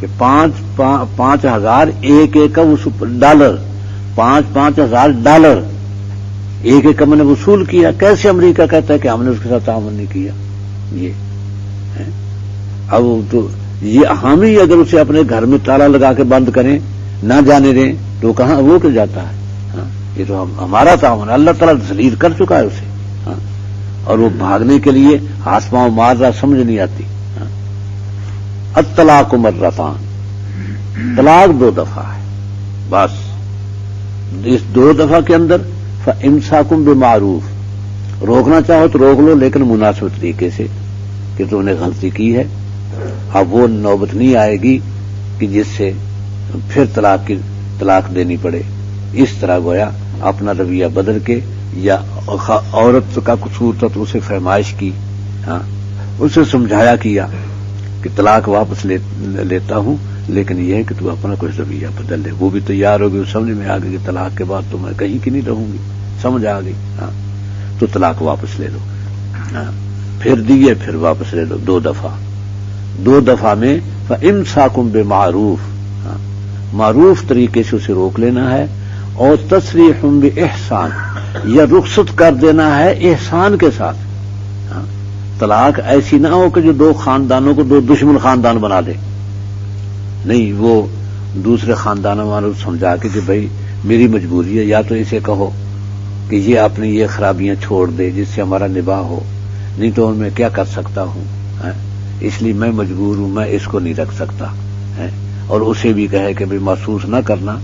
A: کہ 5,000 ایک ایک کا ڈالر، 5,000 ڈالر ایک ایک کا میں نے وصول کیا۔ کیسے امریکہ کہتا ہے کہ ہم نے اس کے ساتھ تعاون نہیں کیا؟ یہ اب تو یہ ہم ہی اگر اسے اپنے گھر میں تالا لگا کے بند کریں، نہ جانے دیں، تو کہاں وہ کہ جاتا ہے؟ یہ تو ہمارا تعاون، اللہ تعالیٰ ذلیل کر چکا ہے اسے، اور وہ بھاگنے کے لیے ہاتھ پاؤں مار رہا، سمجھ نہیں آتی۔ الطلاق مرتان، طلاق 2 دفعہ ہے، بس اس 2 دفعہ کے اندر فامساکم بمعروف، روکنا چاہو تو روک لو لیکن مناسب طریقے سے، کہ تم نے غلطی کی ہے، اب وہ نوبت نہیں آئے گی کہ جس سے پھر طلاق دینی پڑے۔ اس طرح گویا اپنا رویہ بدل کے، یا عورت کا قصور تھا تو اسے فرمائش کی، اسے سمجھایا کیا کہ طلاق واپس لیتا ہوں، لیکن یہ ہے کہ تو اپنا کچھ رویہ بدل لے۔ وہ بھی تیار ہو گئی، سمجھ میں آ گئی کہ طلاق کے بعد تو میں کہیں کی نہیں رہوں گی، سمجھ آ گئی، تو طلاق واپس لے لو، پھر دیے پھر واپس لے لو 2 دفعہ۔ 2 دفعہ میں فَإِمْسَاكُمْ بِمَعْرُوف، معروف طریقے سے اسے روک لینا ہے، اور تسریحٌ بِإِحْسَان، یا رخصت کر دینا ہے احسان کے ساتھ۔ طلاق ایسی نہ ہو کہ جو 2 خاندانوں کو 2 دشمن خاندان بنا دے، نہیں، وہ دوسرے خاندانوں والوں کو سمجھا کے کہ بھائی میری مجبوری ہے، یا تو اسے کہو کہ یہ اپنی یہ خرابیاں چھوڑ دے جس سے ہمارا نباہ ہو، نہیں تو میں کیا کر سکتا ہوں، اس لیے میں مجبور ہوں، میں اس کو نہیں رکھ سکتا، اور اسے بھی کہے کہ بھائی محسوس نہ کرنا،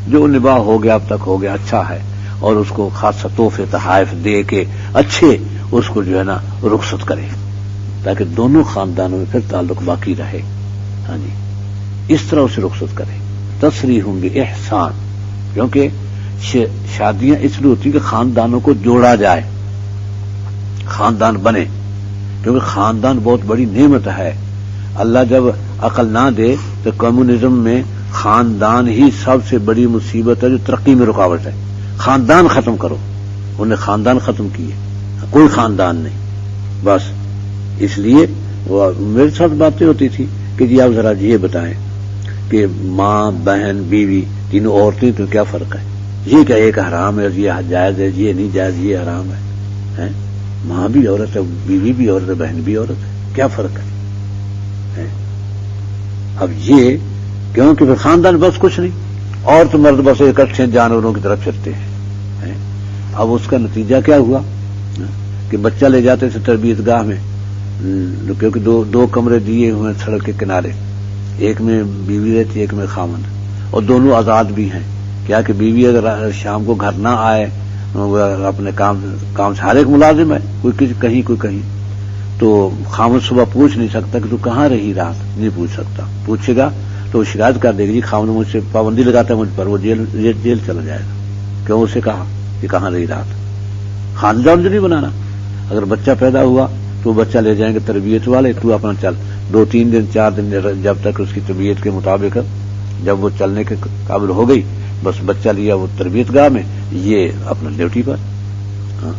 A: جو نباہ ہو گیا اب تک ہو گیا، اچھا ہے، اور اس کو خاصا تحفے تحائف دے کے اچھے اس کو جو ہے نا رخصت کرے، تاکہ دونوں خاندانوں میں پھر تعلق باقی رہے۔ ہاں جی، اس طرح اسے رخصت کرے۔ تسریح بإحسان، کیونکہ شادیاں اس لیے ہوتی ہیں کہ خاندانوں کو جوڑا جائے، خاندان بنے، کیونکہ خاندان بہت بڑی نعمت ہے۔ اللہ جب عقل نہ دے تو کمیونزم میں خاندان ہی سب سے بڑی مصیبت ہے جو ترقی میں رکاوٹ ہے۔ خاندان ختم کرو، انہوں نے خاندان ختم کیے، کوئی خاندان نہیں، بس اس لیے وہ میرے ساتھ باتیں ہوتی تھی کہ جی آپ ذرا یہ بتائیں کہ ماں، بہن، بیوی، تینوں عورتیں تو کیا فرق ہے؟ یہ کیا ایک حرام ہے، یہ جائز ہے، یہ نہیں جائز، یہ حرام ہے؟ ماں بھی عورت ہے، بیوی بھی عورت ہے، بہن بھی عورت ہے، کیا فرق ہے؟ اب یہ کیونکہ پھر خاندان بس کچھ نہیں، عورت مرد بس اکٹھے جانوروں کی طرف پھرتے ہیں۔ اب اس کا نتیجہ کیا ہوا کہ بچہ لے جاتے تھے تربیت گاہ میں، کیونکہ دو کمرے دیے ہوئے سڑک کے کنارے، ایک میں بیوی رہتی، ایک میں خامند، اور دونوں آزاد بھی ہیں۔ کیا کہ بیوی اگر شام کو گھر نہ آئے، اپنے کام سے، ہر ایک ملازم ہے، کوئی کہیں کوئی کہیں، تو خامند صبح پوچھ نہیں سکتا کہ تو کہاں رہی رات، نہیں پوچھ سکتا، پوچھے گا تو وہ شکایت کر دے گی، خامند مجھ سے پابندی لگاتا ہے مجھ پر، وہ جیل چلا جائے گا، کیوں اسے کہا کہ کہاں رہی رات۔ خاندان جو نہیں بنانا، اگر بچہ پیدا ہوا تو بچہ لے جائیں گے تربیت والے، تو اپنا چل 2-3 دن 4 دن جب تک اس کی طبیعت کے مطابق، جب وہ چلنے کے قابل ہو گئی، بس بچہ لیا وہ تربیت گاہ میں، یہ اپنا ڈیوٹی پر،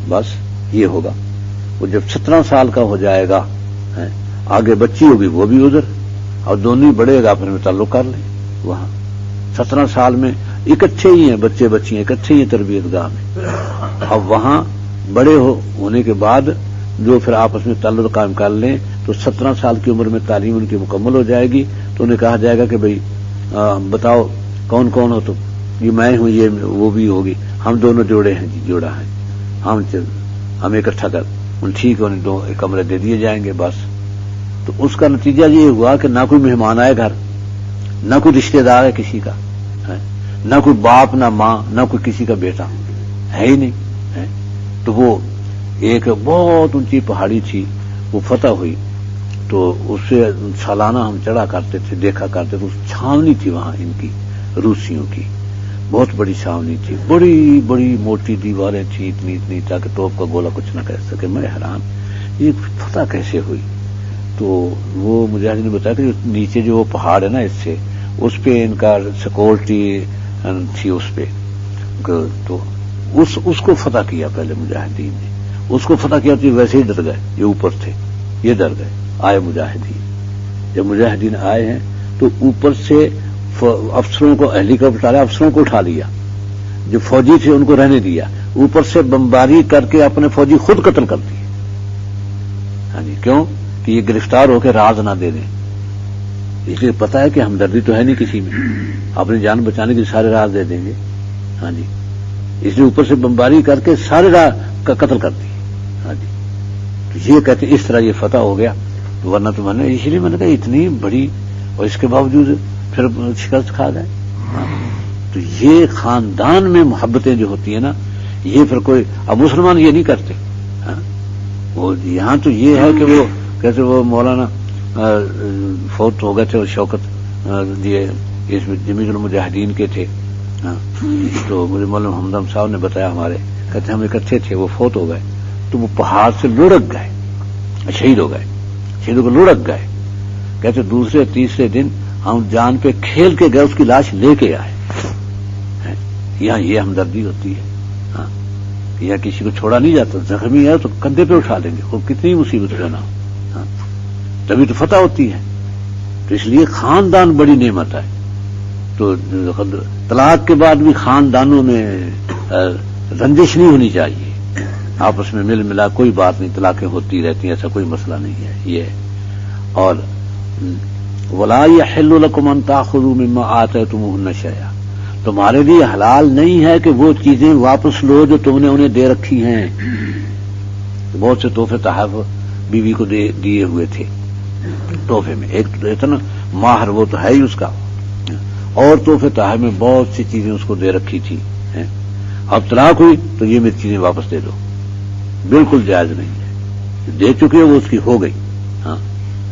A: بس یہ ہوگا۔ وہ جب 17 سال کا ہو جائے گا، آگے بچی ہوگی وہ بھی ادھر، اور دونوں بڑے گا اپنے میں تعلق کر لیں وہاں۔ 17 سال میں اکٹھے ہی ہیں بچے بچیاں، اکٹھے ہی ہیں تربیت گاہ میں۔ اب وہاں بڑے ہونے کے بعد جو پھر آپس میں تعلق قائم کر لیں تو 17 سال کی عمر میں تعلیم ان کی مکمل ہو جائے گی، تو انہیں کہا جائے گا کہ بھئی بتاؤ کون کون ہو تم؟ یہ میں ہوں، یہ وہ بھی ہوگی، ہم دونوں جوڑے ہیں، جی جوڑا ہے، ہم اکٹھا کر ٹھیک ہے، انہیں 2 کمرے دے دیے جائیں گے بس۔ تو اس کا نتیجہ یہ ہوا کہ نہ کوئی مہمان آئے گھر، نہ کوئی رشتہ دار ہے کسی کا، نہ کوئی باپ، نہ ماں، نہ کوئی کسی کا بیٹا ہے ہی نہیں۔ تو وہ ایک بہت اونچی پہاڑی تھی، وہ فتح ہوئی تو اس سے سالانہ ہم چڑھا کرتے تھے، دیکھا کرتے تھے، اس چھاونی تھی وہاں ان کی روسیوں کی، بہت بڑی چھاونی تھی، بڑی بڑی موٹی دیواریں تھیں، اتنی تاکہ توپ کا گولہ کچھ نہ کر سکے۔ میں حیران، یہ فتح کیسے ہوئی؟ تو وہ مجاہد نے بتایا کہ نیچے جو وہ پہاڑ ہے نا، اس پہ ان کا سیکورٹی تھی، اس پہ تو اس کو فتح کیا پہلے مجاہدین نے، اس کو فتح کیا تو ویسے ہی ڈر گئے، یہ اوپر تھے، یہ ڈر گئے، آئے مجاہدین۔ جب مجاہدین آئے ہیں تو اوپر سے افسروں کو، ہیلی کاپٹر افسروں کو اٹھا لیا، جو فوجی تھے ان کو رہنے دیا، اوپر سے بمباری کر کے اپنے فوجی خود قتل کر دیے۔ ہاں جی، کیوں کہ یہ گرفتار ہو کے راز نہ دے دیں، اس لیے پتا ہے کہ ہمدردی تو ہے نہیں کسی میں، اپنی جان بچانے کے سارے راز دے دیں گے۔ ہاں جی، اس لیے اوپر سے بمباری کر کے سارے راز کا قتل کر دیے۔ ہاں جی، تو یہ کہتے اس طرح یہ فتح ہو گیا، ورنہ تو میں نے، اس لیے میں نے کہا اتنی بڑی، اور اس کے باوجود پھر شکست کھا گئے۔ تو یہ خاندان میں محبتیں جو ہوتی ہیں نا، یہ پھر کوئی، اب مسلمان یہ نہیں کرتے۔ وہ یہاں تو یہ ہے کہ وہ کہتے وہ مولانا فوت ہو گئے تھے، اور شوکت یہ اس میں جمیع المجاہدین کے تھے، تو مجھے مولانا محمد صاحب نے بتایا، ہمارے کہتے ہم اکٹھے تھے، وہ فوت ہو گئے تو وہ پہاڑ سے لڑک گئے، شہید ہو گئے، شہیدوں کو لڑک گئے۔ کہتے دوسرے تیسرے دن ہم جان پہ کھیل کے گئے، اس کی لاش لے کے آئے۔ یہاں یہ ہمدردی ہوتی ہے، یا کسی کو چھوڑا نہیں جاتا، زخمی ہے تو کندھے پہ اٹھا لیں گے، وہ کتنی مصیبت ہے نا، تبھی تو فتح ہوتی ہے۔ تو اس لیے خاندان بڑی نعمت ہے. تو طلاق کے بعد بھی خاندانوں میں رنجش نہیں ہونی چاہیے، آپس میں مل ملا کوئی بات نہیں، طلاقیں ہوتی رہتی ہیں، ایسا کوئی مسئلہ نہیں ہے یہ. اور وَلَا يَحِلُّ لَكُمْ أَن تَأْخُذُوا مِمَّا آتَيْتُمُوهُنَّ شَيْئًا، تمہارے لیے حلال نہیں ہے کہ وہ چیزیں واپس لو جو تم نے انہیں دے رکھی ہیں. بہت سے تحفے تحائف بیوی کو دیے ہوئے تھے تحفے میں، ایک تو تھا نا مہر، وہ تو ہے ہی اس کا، اور تحفے تحائف میں بہت سی چیزیں اس کو دے رکھی تھی. اب طلاق ہوئی تو یہ میری چیزیں واپس دے دو، بالکل جائز نہیں ہے. دے چکے وہ اس کی ہو گئی. ہاں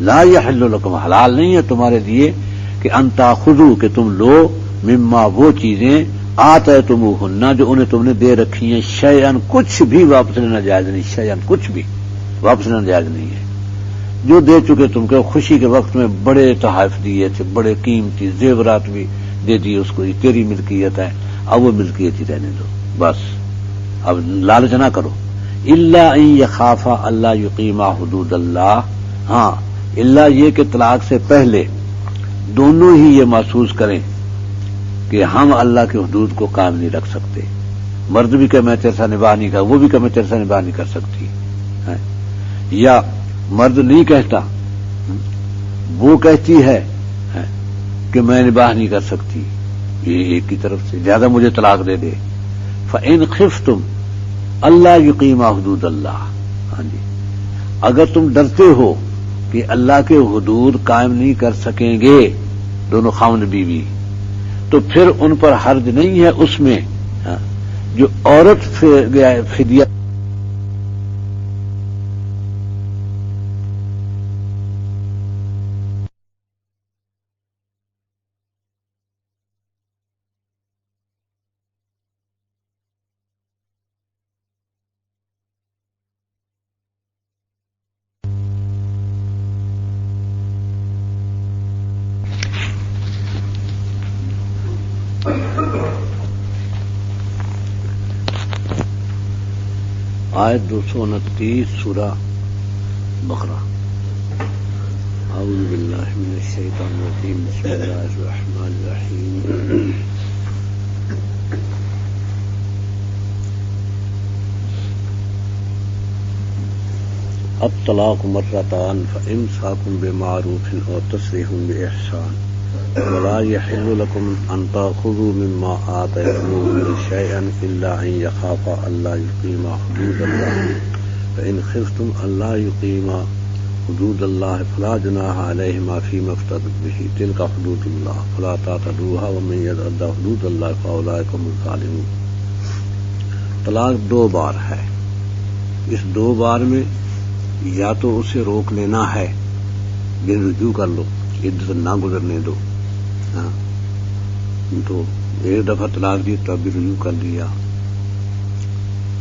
A: لا یحل لکم، حلال نہیں ہے تمہارے لیے کہ ان تاخذوا، کہ تم لو، مما وہ چیزیں آتیتموہن جو انہیں تم نے دے رکھی ہیں، شیئن کچھ بھی واپس لینا جائز نہیں، شیئن کچھ بھی واپس لینا جائز نہیں ہے. جو دے چکے تم کو خوشی کے وقت میں بڑے تحائف دیے تھے، بڑے قیمتی زیورات بھی دے دیے اس کو، یہ تیری ملکیت ہے، اب وہ ملکیت ہی رہنے دو بس، اب لالچ نہ کرو. الا ان یخافا اللہ یقیما حدود اللہ، ہاں الا یہ کہ طلاق سے پہلے دونوں ہی یہ محسوس کریں کہ ہم اللہ کے حدود کو قائم نہیں رکھ سکتے. مرد بھی کہ میں تیرے ساتھ نباہ نہیں کر، وہ بھی کہ میں تیرے ساتھ نباہ نہیں کر سکتی، یا مرد نہیں کہتا، وہ کہتی ہے کہ میں نباہ نہیں کر سکتی، یہ ایک کی طرف سے، زیادہ مجھے طلاق دے دے. فَإِنْ خِفْتُمْ اللہ یقیما حدود اللہ، ہاں جی اگر تم ڈرتے ہو کہ اللہ کے حدود قائم نہیں کر سکیں گے دونوں خاوند بیوی، تو پھر ان پر حرج نہیں ہے اس میں جو عورت فدیہ آیت 229 سورہ بقرہ. اعوذ باللہ من الشیطان الرجیم، بسم اللہ الرحمن الرحیم. الطلاق مرتان فامساک بمعروف او تسریح باحسان ولا يحل لكم ان تاخذوا مما آتيتموهن شيئا الا ان يخافا الا يقيما حدود الله فان خفتم الا يقيما حدود الله فلا جناح عليهما فيما افتدت به تلك حدود الله فلا تعتدوها ومن يتعد حدود الله فاولئك هم الظالمون. طلاق دو بار ہے، اس دو بار میں یا تو اسے روک لینا ہے، بن رجوع کر لو، عدت نہ گزرنے دو. ہاں تو ایک دفعہ طلاق دی تو ابھی رجوع کر لیا،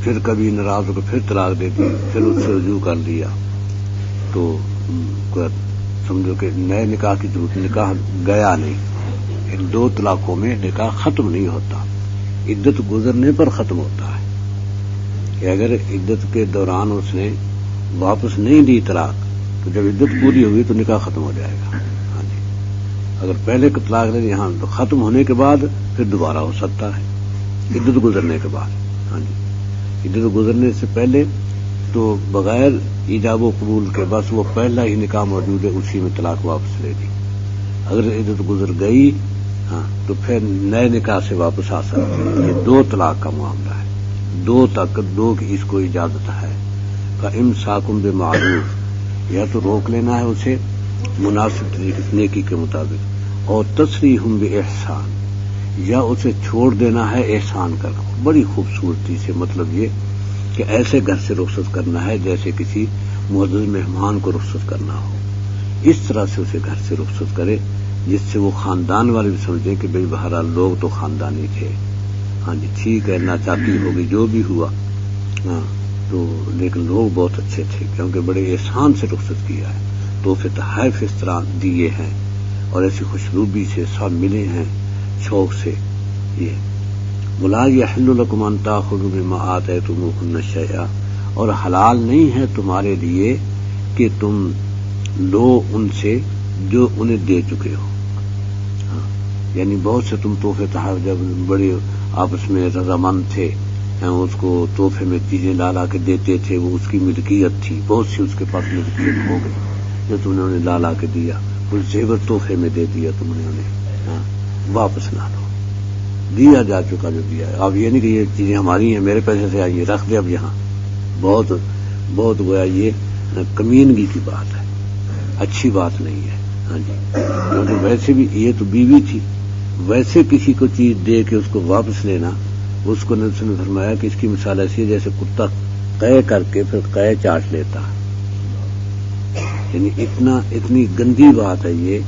A: پھر کبھی ناراض ہو کر پھر طلاق دے دی، پھر اس سے رجوع کر لیا، تو سمجھو کہ نئے نکاح کی ضرورت، نکاح گیا نہیں. ان دو طلاقوں میں نکاح ختم نہیں ہوتا، عدت گزرنے پر ختم ہوتا ہے. کہ اگر عدت کے دوران اس نے واپس نہیں دی طلاق تو جب عدت پوری ہوئی تو نکاح ختم ہو جائے گا. ہاں جی اگر پہلے کا طلاق دے دی ہاں تو ختم ہونے کے بعد پھر دوبارہ ہو سکتا ہے عدت گزرنے کے بعد. ہاں جی عدت گزرنے سے پہلے تو بغیر ایجاب و قبول کے بس وہ پہلا ہی نکاح موجود ہے، اسی میں طلاق واپس لے دی. اگر عدت گزر گئی ہاں تو پھر نئے نکاح سے واپس آ سکتی ہے. یہ دو طلاق کا معاملہ ہے، دو تک دو کی اس کو اجازت ہے. فامساکم بمعروف، یا تو روک لینا ہے اسے مناسب طریقے نیکی کے مطابق، اور تسریح باحسان، یا اسے چھوڑ دینا ہے احسان کر بڑی خوبصورتی سے. مطلب یہ کہ ایسے گھر سے رخصت کرنا ہے جیسے کسی معزز مہمان کو رخصت کرنا ہو، اس طرح سے اسے گھر سے رخصت کرے جس سے وہ خاندان والے بھی سمجھیں کہ بھئی بہرحال لوگ تو خاندانی تھے. ہاں جی ٹھیک ہے ناچاتی ہوگی جو بھی ہوا، ہاں تو لیکن لوگ بہت اچھے تھے کیونکہ بڑے احسان سے رخصت کیا ہے. تحفے تحائف اس طرح دیے ہیں اور ایسی خوشروبی سے سب ملے ہیں شوق سے. یہ وَلَا يَحِلُّ لَكُمْ أَن تَأْخُذُوا مِمَّا آتَيْتُمُوهُنَّ شَيْئًا، اور حلال نہیں ہے تمہارے لیے کہ تم لو ان سے جو انہیں دے چکے ہو. یعنی بہت سے تم تحفے تحائف جب بڑے آپس میں رضامند تھے، اس کو تحفے میں چیزیں لا کے دیتے تھے، وہ اس کی ملکیت تھی، بہت سی اس کے پاس ملکیت ہو گئی جو تم نے انہیں لا کے دیا، کچھ زیور تحفے میں دے دیا تم نے انہیں، واپس نہ لو، دیا جا چکا جو دیا ہے. اب یہ نہیں کہ یہ چیزیں ہماری ہیں، میرے پیسے سے آئی رکھ دے اب یہاں. بہت بہت گویا یہ کمینگی کی بات ہے، اچھی بات نہیں ہے. ہاں جی، کیونکہ ویسے بھی یہ تو بیوی تھی، ویسے کسی کو چیز دے کے اس کو واپس لینا، اس کو نبی نے فرمایا کہ اس کی مثال ایسی ہے جیسے کتا قے کر کے پھر قے چاٹ لیتا. یعنی اتنی گندی بات ہے یہ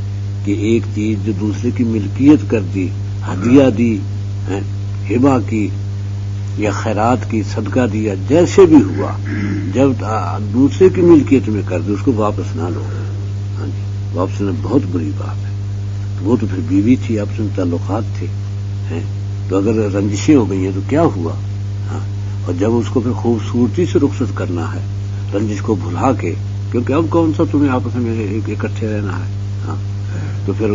A: کہ ایک چیز جو دوسرے کی ملکیت کر دی، ہدیہ دی، ہبہ کی یا خیرات کی، صدقہ دیا، جیسے بھی ہوا، جب دوسرے کی ملکیت میں کر دے اس کو واپس نہ لو. ہاں جی، واپس لینا بہت بری بات ہے. وہ تو پھر بیوی تھی، آپس میں تعلقات تھے، تو اگر رنجشیں ہو گئی ہیں تو کیا ہوا. اور جب اس کو پھر خوبصورتی سے رخصت کرنا ہے، رنجش کو بھلا کے، کیونکہ اب کون سا تمہیں آپس میں اکٹھے رہنا ہے، تو پھر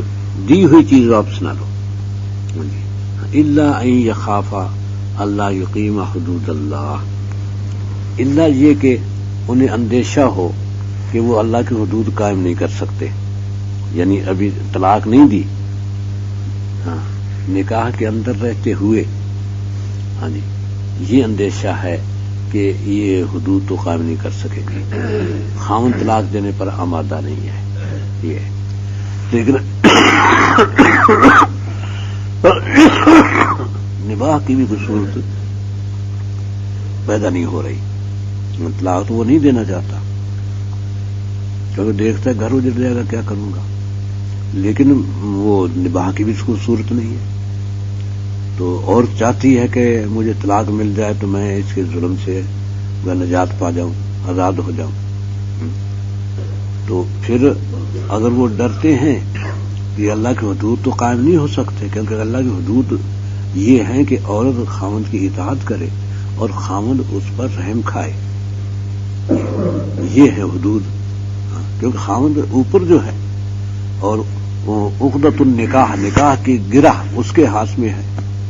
A: دی ہوئی چیز واپس نہ لو. الا ان یخافا اللہ یقیم حدود اللہ، الا یہ کہ انہیں اندیشہ ہو کہ وہ اللہ کی حدود قائم نہیں کر سکتے. یعنی ابھی طلاق نہیں دی، نکاح کے اندر رہتے ہوئے، ہاں جی، یہ اندیشہ ہے کہ یہ حدود تو قائم نہیں کر سکے گی. خاوند طلاق دینے پر آمادہ نہیں ہے یہ، لیکن نباہ کی بھی کوئی صورت پیدا نہیں ہو رہی. طلاق تو وہ نہیں دینا چاہتا کیونکہ دیکھتا ہے گھر اجڑ جائے گا، کیا کروں گا، لیکن وہ نباہ کی بھی کوئی صورت نہیں ہے. تو اور چاہتی ہے کہ مجھے طلاق مل جائے تو میں اس کے ظلم سے نجات پا جاؤں، آزاد ہو جاؤں. تو پھر اگر وہ ڈرتے ہیں کہ اللہ کی حدود تو قائم نہیں ہو سکتے، کیونکہ اللہ کی حدود یہ ہیں کہ عورت خاوند کی اطاعت کرے اور خاوند اس پر رحم کھائے، یہ ہے حدود. کیونکہ خاوند اوپر جو ہے اور عقدۃ النکاح، نکاح کی گرہ اس کے ہاتھ میں ہے.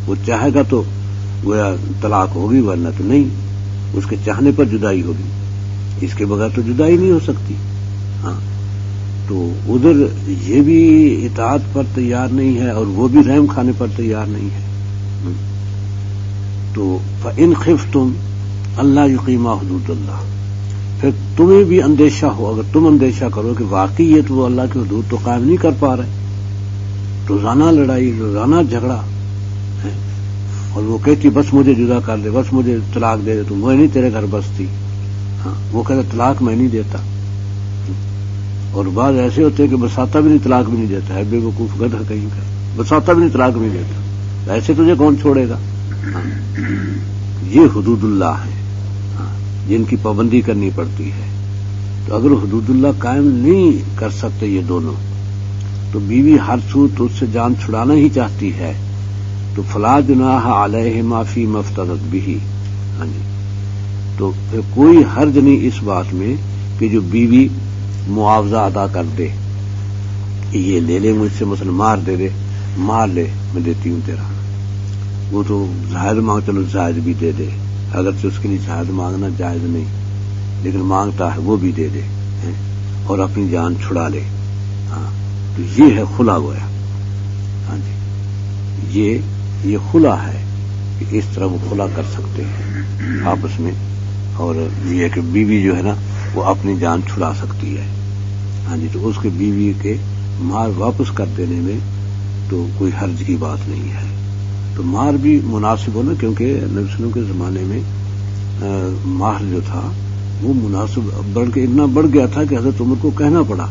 A: وہ چاہے گا تو گویا طلاق ہوگی، ورنہ تو نہیں، اس کے چاہنے پر جدائی ہوگی، اس کے بغیر تو جدائی نہیں ہو سکتی. تو ادھر یہ بھی اطاعت پر تیار نہیں ہے اور وہ بھی رحم کھانے پر تیار نہیں ہے. تو فَإِنْ خِفْتُمْ اللہ یقیما حدود اللہ، پھر تمہیں بھی اندیشہ ہو، اگر تم اندیشہ کرو کہ واقعی یہ تو وہ اللہ کی حدود تو قائم نہیں کر پا رہے، روزانہ لڑائی، روزانہ جھگڑا، اور وہ کہتی بس مجھے جدا کر دے، بس مجھے طلاق دے دے، تو میں نہیں تیرے گھر بستی. وہ کہتا طلاق میں نہیں دیتا. اور بعض ایسے ہوتے ہیں کہ بساتا بھی نہیں، طلاق بھی نہیں دیتا ہے، بے وقوف گدھا کہیں کا، بساتا بھی نہیں، طلاق بھی نہیں دیتا. ایسے تجھے کون چھوڑے گا. یہ حدود اللہ ہیں جن کی پابندی کرنی پڑتی ہے. تو اگر حدود اللہ قائم نہیں کر سکتے یہ دونوں، تو بیوی ہر صورت اس سے جان چھڑانا ہی چاہتی ہے، تو فلا جناح علیہما فی ما افتدت بہ. ہاں جی، تو پھر کوئی حرج نہیں اس بات میں کہ جو بیوی معاوضہ ادا کر دے، یہ لے لے مجھ سے، مثلا مار دے دے، مار لے میں دیتی ہوں تیرا. وہ تو زائد مانگ، چلو زائد بھی دے دے، اگرچہ اس کے لیے زائد مانگنا جائز نہیں، لیکن مانگتا ہے وہ بھی دے دے اور اپنی جان چھڑا لے. تو یہ ہے خلا گویا. ہاں جی، یہ خلا ہے کہ اس طرح وہ خلا کر سکتے ہیں آپس میں، اور یہ کہ بیوی جو ہے نا وہ اپنی جان چھڑا سکتی ہے. ہاں جی، تو اس کے بیوی کے مار واپس کر دینے میں تو کوئی حرج کی بات نہیں ہے. تو مار بھی مناسب ہونا، کیونکہ نبی صلی اللہ علیہ وسلم کے زمانے میں مہر جو تھا وہ مناسب بڑھ کے اتنا بڑھ گیا تھا کہ حضرت عمر کو کہنا پڑا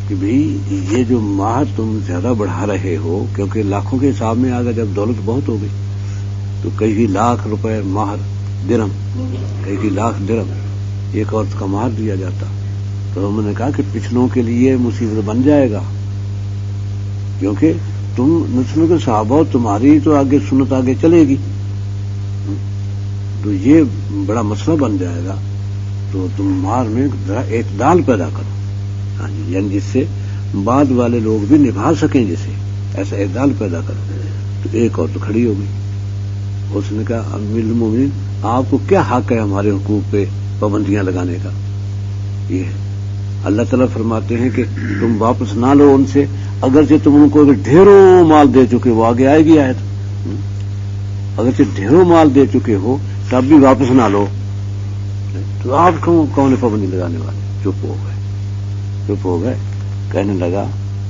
A: کہ بھئی یہ جو مہر تم زیادہ بڑھا رہے ہو، کیونکہ لاکھوں کے حساب میں آگا، جب دولت بہت ہو گئی تو کئی لاکھ روپے مہر درہم، کئی لاکھ درہم ایک عورت کا مہر دیا جاتا. تو انہوں نے کہا کہ پچھلوں کے لیے مصیبت بن جائے گا، کیونکہ تم نسلوں کے صحابہ، تمہاری تو آگے سنت آگے چلے گی، تو یہ بڑا مسئلہ بن جائے گا. تو تم مہر میں ذرا اعتدال پیدا کرو. ہاں جی، یعنی جس سے بعد والے لوگ بھی نبھا سکیں، جسے ایسا اعتدال پیدا کرو. تو ایک اور تو کھڑی ہو گئی. اس نے کہا امیر المومنین آپ کو کیا حق ہے ہمارے حقوق پہ پابندیاں لگانے کا؟ یہ ہے اللہ تعالیٰ فرماتے ہیں کہ تم واپس نہ لو ان سے، اگرچہ تم ان کو ڈھیروں مال دے چکے ہو. آگے آئے گی آیت، اگرچہ ڈھیروں مال دے چکے ہو تب بھی واپس نہ لو. تو آپ کون پابندی لگانے والے؟ چپ ہو گئے. کہنے لگا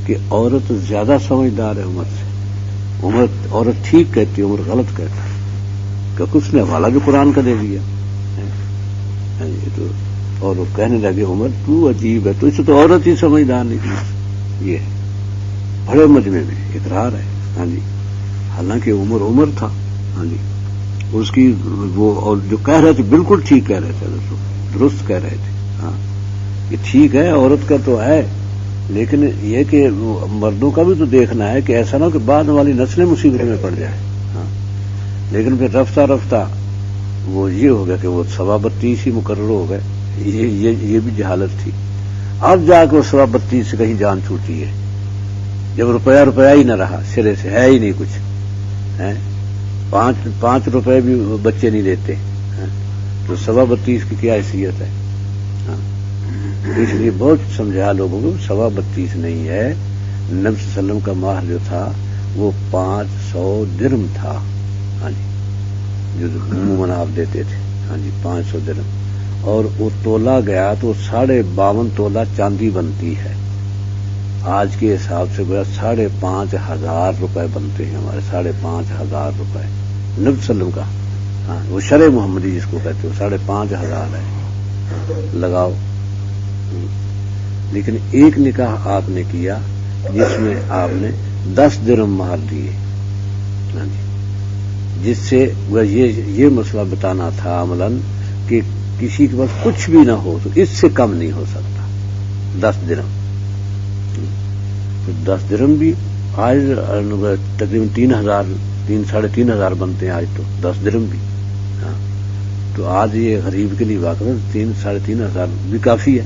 A: کہ عورت زیادہ سمجھدار ہے عمر سے. عورت ٹھیک کہتی ہے، عمر غلط کہتا ہے، کیونکہ اس نے حوالہ بھی قرآن کا دے دیا. تو اور وہ کہنے لگے عمر تو عجیب ہے، تو اسے تو عورت ہی سمجھدار نہیں تھی. یہ بڑے مجمع میں اقرار ہے. ہاں جی، حالانکہ عمر تھا. ہاں جی، اس کی وہ اور جو کہہ رہے تھے بالکل ٹھیک کہہ رہے تھے، درست کہہ رہے تھے. ہاں یہ ٹھیک ہے، عورت کا تو ہے، لیکن یہ کہ مردوں کا بھی تو دیکھنا ہے کہ ایسا نہ کہ بعد والی نسلیں مصیبت میں پڑ جائیں. ہاں لیکن پھر رفتہ رفتہ وہ یہ ہو گیا کہ وہ 32 ہی مقرر ہو گئے. یہ بھی جہالت تھی. اب جا کے وہ 32 سے کہیں جان چھوٹی ہے، جب روپیہ ہی نہ رہا، سرے سے ہے ہی نہیں کچھ. 5 روپے بھی بچے نہیں دیتے، تو 32 کی کیا حیثیت ہے؟ اس لیے بہت سمجھا لوگوں کو 32 نہیں ہے. نبی صلی اللہ علیہ وسلم کا مہر جو تھا وہ 500 درم تھا. ہاں جی، جو عموماً آپ دیتے تھے. ہاں جی، 500 درم. اور وہ تولا گیا تو 52.5 تولہ چاندی بنتی ہے. آج کے حساب سے گویا 5,500 روپے بنتے ہیں ہمارے. 5,500 روپے نبی صلی اللہ علیہ وسلم کا. ہاں وہ شرع محمدی جس کو کہتے ہو 5,500 ہے. لگاؤ. لیکن ایک نکاح آپ نے کیا جس میں آپ نے 10 درم مہر دیے. ہاں جی، جس سے یہ مسئلہ بتانا تھا عملاً کہ کسی کے پاس کچھ بھی نہ ہو تو اس سے کم نہیں ہو سکتا. 10 درم. 10 درم بھی آج تقریباً 3,000 بنتے ہیں آج تو 10 درم بھی. ہاں تو آج یہ غریب کے لیے واقعہ 3,000-3,500 بھی کافی ہے.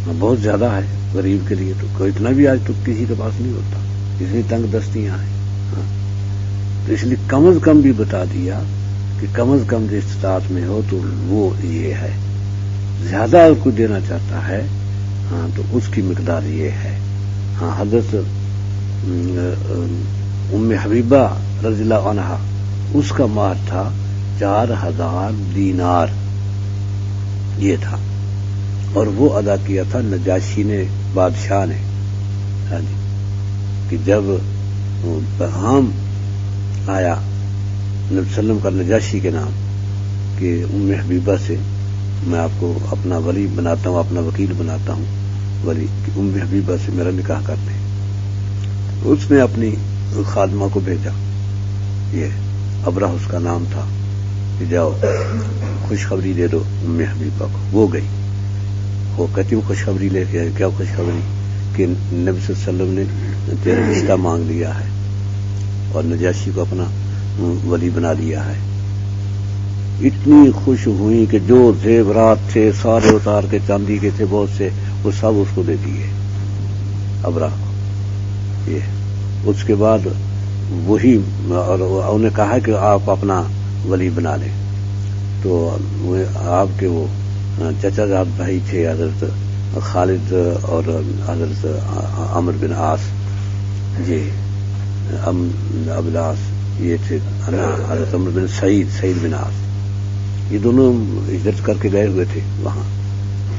A: بہت زیادہ ہے غریب کے لیے. تو کوئی اتنا بھی آج تو کسی کے پاس نہیں ہوتا، اس لیے تنگ دستیاں ہیں. ہاں تو اس لیے کم از کم بھی بتا دیا کہ کم از کم جو استطاعت میں ہو تو وہ یہ ہے. زیادہ اگر کوئی دینا چاہتا ہے ہاں تو اس کی مقدار یہ ہے. ہاں حضرت ام حبیبہ رضی اللہ عنہا اس کا مہر تھا 4,000 دینار. یہ تھا اور وہ ادا کیا تھا نجاشی نے، بادشاہ نے. ہاں جی، کہ جب پیغام آیا نبی صلی اللہ علیہ وسلم کا نجاشی کے نام کہ ام حبیبہ سے میں آپ کو اپنا ولی بناتا ہوں، اپنا وکیل بناتا ہوں، ولی کہ ام حبیبہ سے میرا نکاح کر دیں. اس نے اپنی خادمہ کو بھیجا. یہ ابرہ اس کا نام تھا کہ جاؤ خوشخبری دے دو ام حبیبہ کو. وہ گئی. وہ کہتی ہوں خوشخبری لے کے آئی. کیا خوشخبری؟ کہ نبی صلی اللہ علیہ وسلم نے تیرا رشتہ مانگ لیا ہے اور نجاشی کو اپنا ولی بنا لیا ہے. اتنی خوش ہوئی کہ جو زیورات تھے سارے اتار کے، چاندی کے تھے بہت سے، وہ سب اس کو دے دیے ابرہ. یہ اس کے بعد وہی اور انہوں نے کہا کہ آپ اپنا ولی بنا لیں. تو آپ کے وہ چچا زاد بھائی تھے حضرت خالد اور حضرت عمر بن عاص، یہ ابلاس یہ تھے، حضرت عمر بن سعید بن عاص، یہ دونوں ہجرت کر کے گئے ہوئے تھے وہاں.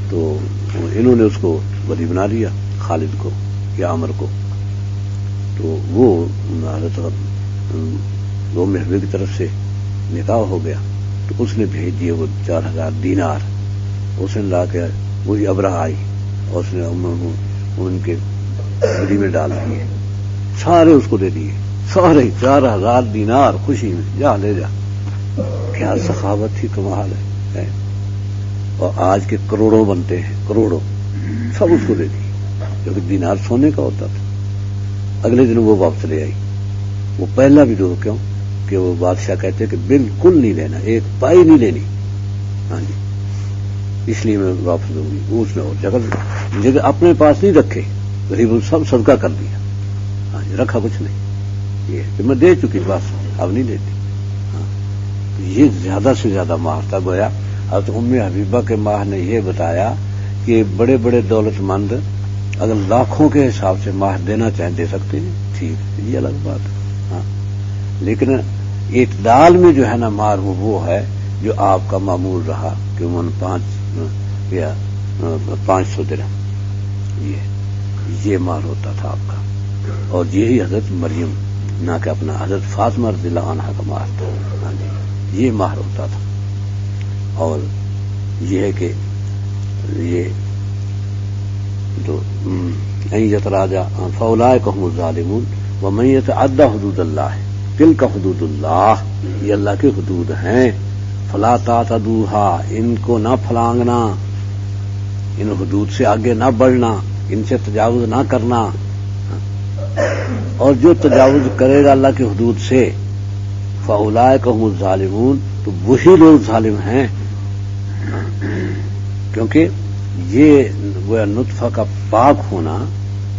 A: تو انہوں نے اس کو ولی بنا لیا، خالد کو یا عمر کو. تو وہ حضرت ام حبیبہ کی طرف سے نکاح ہو گیا. تو اس نے بھیج دیے وہ 4,000 دینار. اس نے لا کے وہی ابرہ آئی اور اس نے ان کے گڑی میں ڈال دیے، سارے اس کو دے دیے، سارے 4,000 دینار خوشی میں. جا لے جا. کیا سخاوت تھی، کمال ہے. اور آج کے کروڑوں بنتے ہیں، کروڑوں سب اس کو دے دیے، کیونکہ دینار سونے کا ہوتا تھا. اگلے دن وہ واپس لے آئی. وہ پہلا بھی دو، کیوں کہ وہ بادشاہ کہتے کہ بالکل نہیں لینا، ایک پائی نہیں لینی. ہاں جی، اس لیے میں واپس دوں گی. وہ اس میں اور جگہ اپنے پاس نہیں رکھے, غریب سب صدقہ کر دیا. ہاں جی, رکھا کچھ نہیں, یہ کہ میں دے چکی بس, اب نہیں دیتی. ہاں, یہ زیادہ سے زیادہ مہر تھا. گویا اب تو ام حبیبہ کے ماہ نے یہ بتایا کہ بڑے بڑے دولت مند اگر لاکھوں کے حساب سے مہر دینا چاہیں دے سکتے ہیں, ٹھیک, یہ الگ بات ہے. ہاں, لیکن اعتدال میں جو ہے نا مہر وہ ہے جو آپ کا معمول رہا کہ عموماً 500 درہم, یہ مہر ہوتا تھا آپ کا. اور یہی حضرت مریم نہ کہ اپنا حضرت فاطمہ رضی اللہ عنہا کا مہر تھا. ہاں جی, یہ مہر ہوتا تھا. اور یہ ہے کہ یہ تو یتراجع فاولئک هم الظالمون ومن یتعدی حدود اللہ تلک حدود اللہ, یہ اللہ کے حدود ہیں. فلا تعتدوها, ان کو نہ پھلانگنا, ان حدود سے آگے نہ بڑھنا, ان سے تجاوز نہ کرنا. اور جو تجاوز کرے گا اللہ کی حدود سے فاولئک هم الظالمون, تو وہی لوگ ظالم ہیں. کیونکہ یہ گویا نطفہ کا پاک ہونا,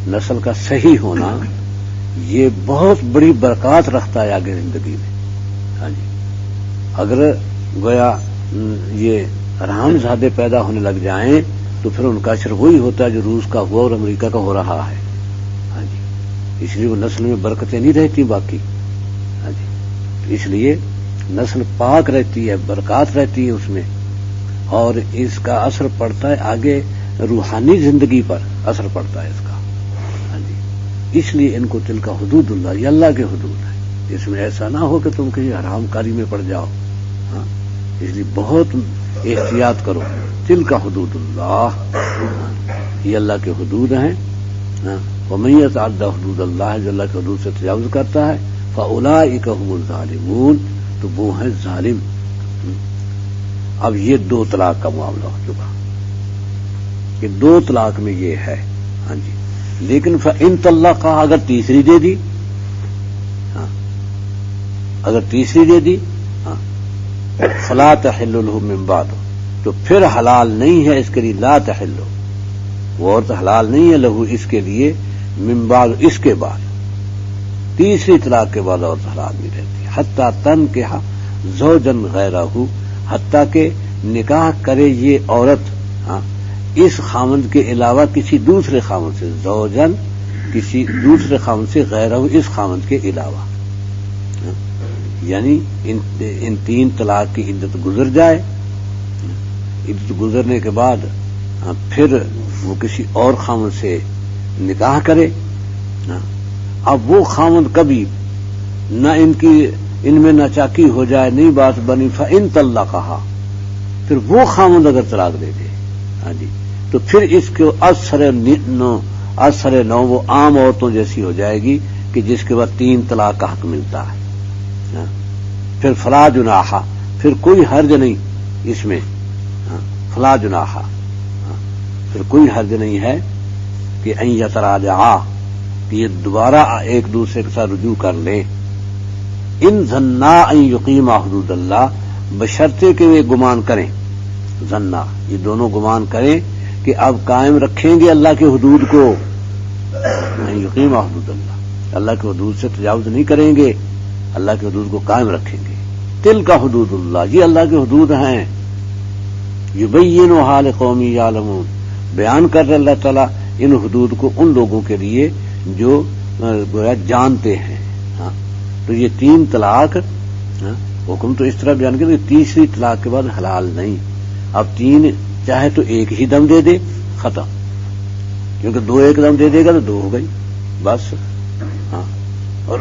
A: نسل کا صحیح ہونا, یہ بہت بڑی برکات رکھتا ہے آگے زندگی میں. ہاں جی, اگر گویا یہ حرام زادے پیدا ہونے لگ جائیں تو پھر ان کا اثر وہی ہوتا ہے جو روس کا ہوا اور امریکہ کا ہو رہا ہے. ہاں جی, اس لیے وہ نسل میں برکتیں نہیں رہتی باقی. ہاں جی, اس لیے نسل پاک رہتی ہے, برکات رہتی ہے اس میں, اور اس کا اثر پڑتا ہے آگے روحانی زندگی پر اثر پڑتا ہے اس کا. ہاں جی, اس لیے ان کو تلک حدود اللہ, یہ اللہ کے حدود ہے. اس میں ایسا نہ ہو کہ تم کہیں حرام کاری میں پڑ جاؤ. ہاں, اس لیے بہت احتیاط کرو. تلک حدود اللہ, یہ اللہ کے حدود ہیں. ومن یتعدی حدود اللہ, جو اللہ کے حدود سے تجاوز کرتا ہے فاولئک هم الظالمون, تو وہ ہیں ظالم. اب یہ 2 طلاق کا معاملہ ہو چکا کہ 2 طلاق میں یہ ہے. ہاں جی, لیکن فإن طلقها, اگر تیسری دے دی, ہاں, اگر تیسری دے دی, ہاں, فلا تحل له من بعد, تو پھر حلال نہیں ہے اس کے لیے. لا تحل, وہ عورت حلال نہیں ہے لہو اس کے لیے, من بعد, اس کے بعد, تیسری طلاق کے بعد عورت حلال نہیں رہتی. حتی تنکح زوجا غیرہ, حتیٰ کہ نکاح کرے یہ عورت, ہاں, اس خامند کے علاوہ کسی دوسرے خامند سے. زوجن, کسی دوسرے خامند سے, غیرہ, اس خامند کے علاوہ. ہاں, یعنی ان 3 طلاق کی عدت گزر جائے. عدت گزرنے کے بعد ہاں, پھر وہ کسی اور خامند سے نکاح کرے. ہاں, اب وہ خامند کبھی نہ ان میں ناچاکی ہو جائے, نہیں بات بنی, فإن طلقها, پھر وہ خامند اگر طلاق دے دے, ہاں جی, تو پھر اس کو اثر نو وہ عام عورتوں جیسی ہو جائے گی کہ جس کے بعد 3 طلاق کا حق ملتا ہے. ہاں, پھر فلا جناح, پھر کوئی حرج نہیں اس میں. ہاں, فلا جناح, ہاں, پھر کوئی حرج نہیں ہے کہ ان یتراجعا, کہ یہ دوبارہ ایک دوسرے کے ساتھ رجوع کر لیں. ان ظنا ان یقیما حدود اللہ, بشرطے کہ وہ گمان کریں. ظنا, یہ دونوں گمان کریں کہ اب قائم رکھیں گے اللہ کے حدود کو. ان یقیما حدود اللہ, اللہ کے حدود سے تجاوز نہیں کریں گے, اللہ کے حدود کو قائم رکھیں گے. تلک حدود اللہ, یہ اللہ کے حدود ہیں. یبینھا لقوم یعلمون, بیان کر رہے اللہ تعالیٰ ان حدود کو ان لوگوں کے لیے جو گویا جانتے ہیں. ہاں, تو یہ 3 طلاق, ہاں, حکم تو اس طرح بیان کریں کہ تیسری طلاق کے بعد حلال نہیں. اب 3 چاہے تو ایک ہی دم دے دے, ختم, کیونکہ 2 ایک دم دے دے گا تو 2 ہو گئی بس. ہاں, اور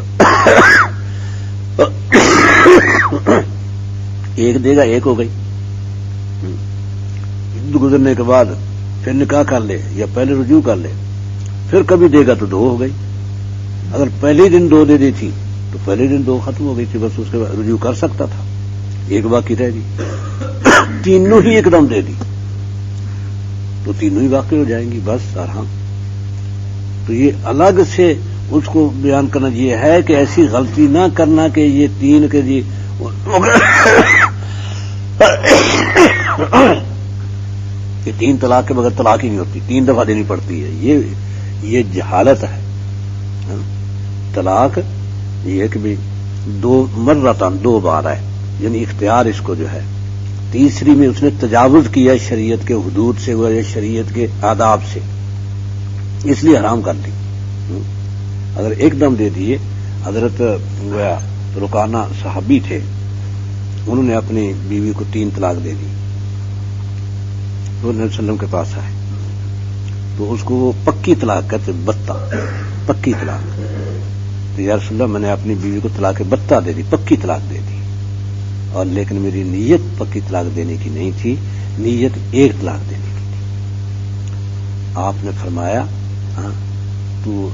A: ایک دے گا 1 ہو گئی. گزرنے کے بعد پھر نکاح کر لے یا پہلے رجوع کر لے, پھر کبھی دے گا تو 2 ہو گئی. اگر پہلے دن 2 دے دی تھی تو پہلے دن 2 ختم ہو گئی تھی, بس اس کے بعد رجوع کر سکتا تھا, 1 باقی رہ گئی. تینوں ہی ایک دم دے دی تو تینوں ہی باقی ہو جائیں گی بس آرام. تو یہ الگ سے اس کو بیان کرنا یہ ہے کہ ایسی غلطی نہ کرنا کہ یہ 3 کے جی کہ 3 طلاق کے بغیر طلاق ہی نہیں ہوتی، 3 دفعہ دینی پڑتی ہے، یہ جہالت ہے۔ طلاق یہ کہ بھی 2 مرتان 2 بار ہے، یعنی اختیار اس کو جو ہے، تیسری میں اس نے تجاوز کیا شریعت کے حدود سے یا شریعت کے آداب سے، اس لیے حرام کر دی۔ اگر ایک دم دے دیے، حضرت رکانہ صحابی تھے، انہوں نے اپنی بیوی کو 3 طلاق دے دی، وہ نبی صلی اللہ علیہ وسلم کے پاس آئے تو اس کو وہ پکی طلاق کہتے، بتہ، پکی طلاق، تو یا رسول اللہ میں نے اپنی بیوی کو طلاق بتہ دے دی، پکی طلاق دے دی، اور لیکن میری نیت پکی طلاق دینے کی نہیں تھی، نیت 1 طلاق دینے کی تھی۔ آپ نے فرمایا تو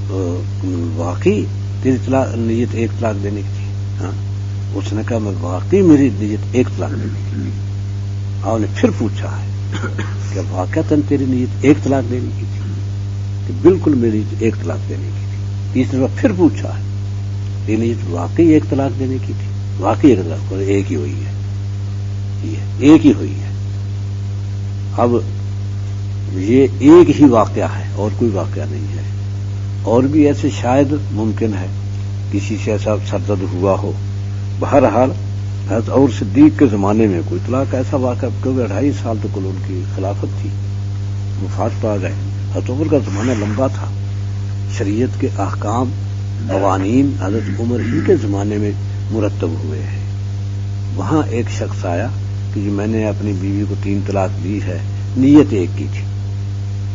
A: واقعی تیری نیت 1 طلاق دینے کی تھی؟ اس نے کہا میں واقعی میری نیت 1 طلاق دینے کی تھی۔ آپ نے پھر پوچھا ہے کہ واقعتاً تیری نیت 1 طلاق دینے کی تھی؟ کہ بالکل میری 1 طلاق دینے کی تھی۔ تیسری بار پھر پوچھا ہے تیری نیت واقعی 1 طلاق دینے کی تھی؟ واقعی 1 طلاق، ایک ہی ہوئی ہے، یہ ایک ہی ہوئی ہے۔ اب یہ ایک ہی واقعہ ہے اور کوئی واقعہ نہیں ہے، اور بھی ایسے شاید ممکن ہے کسی سے ایسا سردرد ہوا ہو۔ بہرحال حضرت عمر صدیق کے زمانے میں کوئی طلاق ایسا واقعہ، کیونکہ 2.5 سال تک ان کی خلافت تھی، وفات پا گئے۔ حضرت عمر کا زمانہ لمبا تھا، شریعت کے احکام قوانین حضرت عمر ہی کے زمانے میں مرتب ہوئے ہیں۔ وہاں ایک شخص آیا کہ جی میں نے اپنی بیوی کو 3 طلاق دی ہے، نیت 1 کی تھی،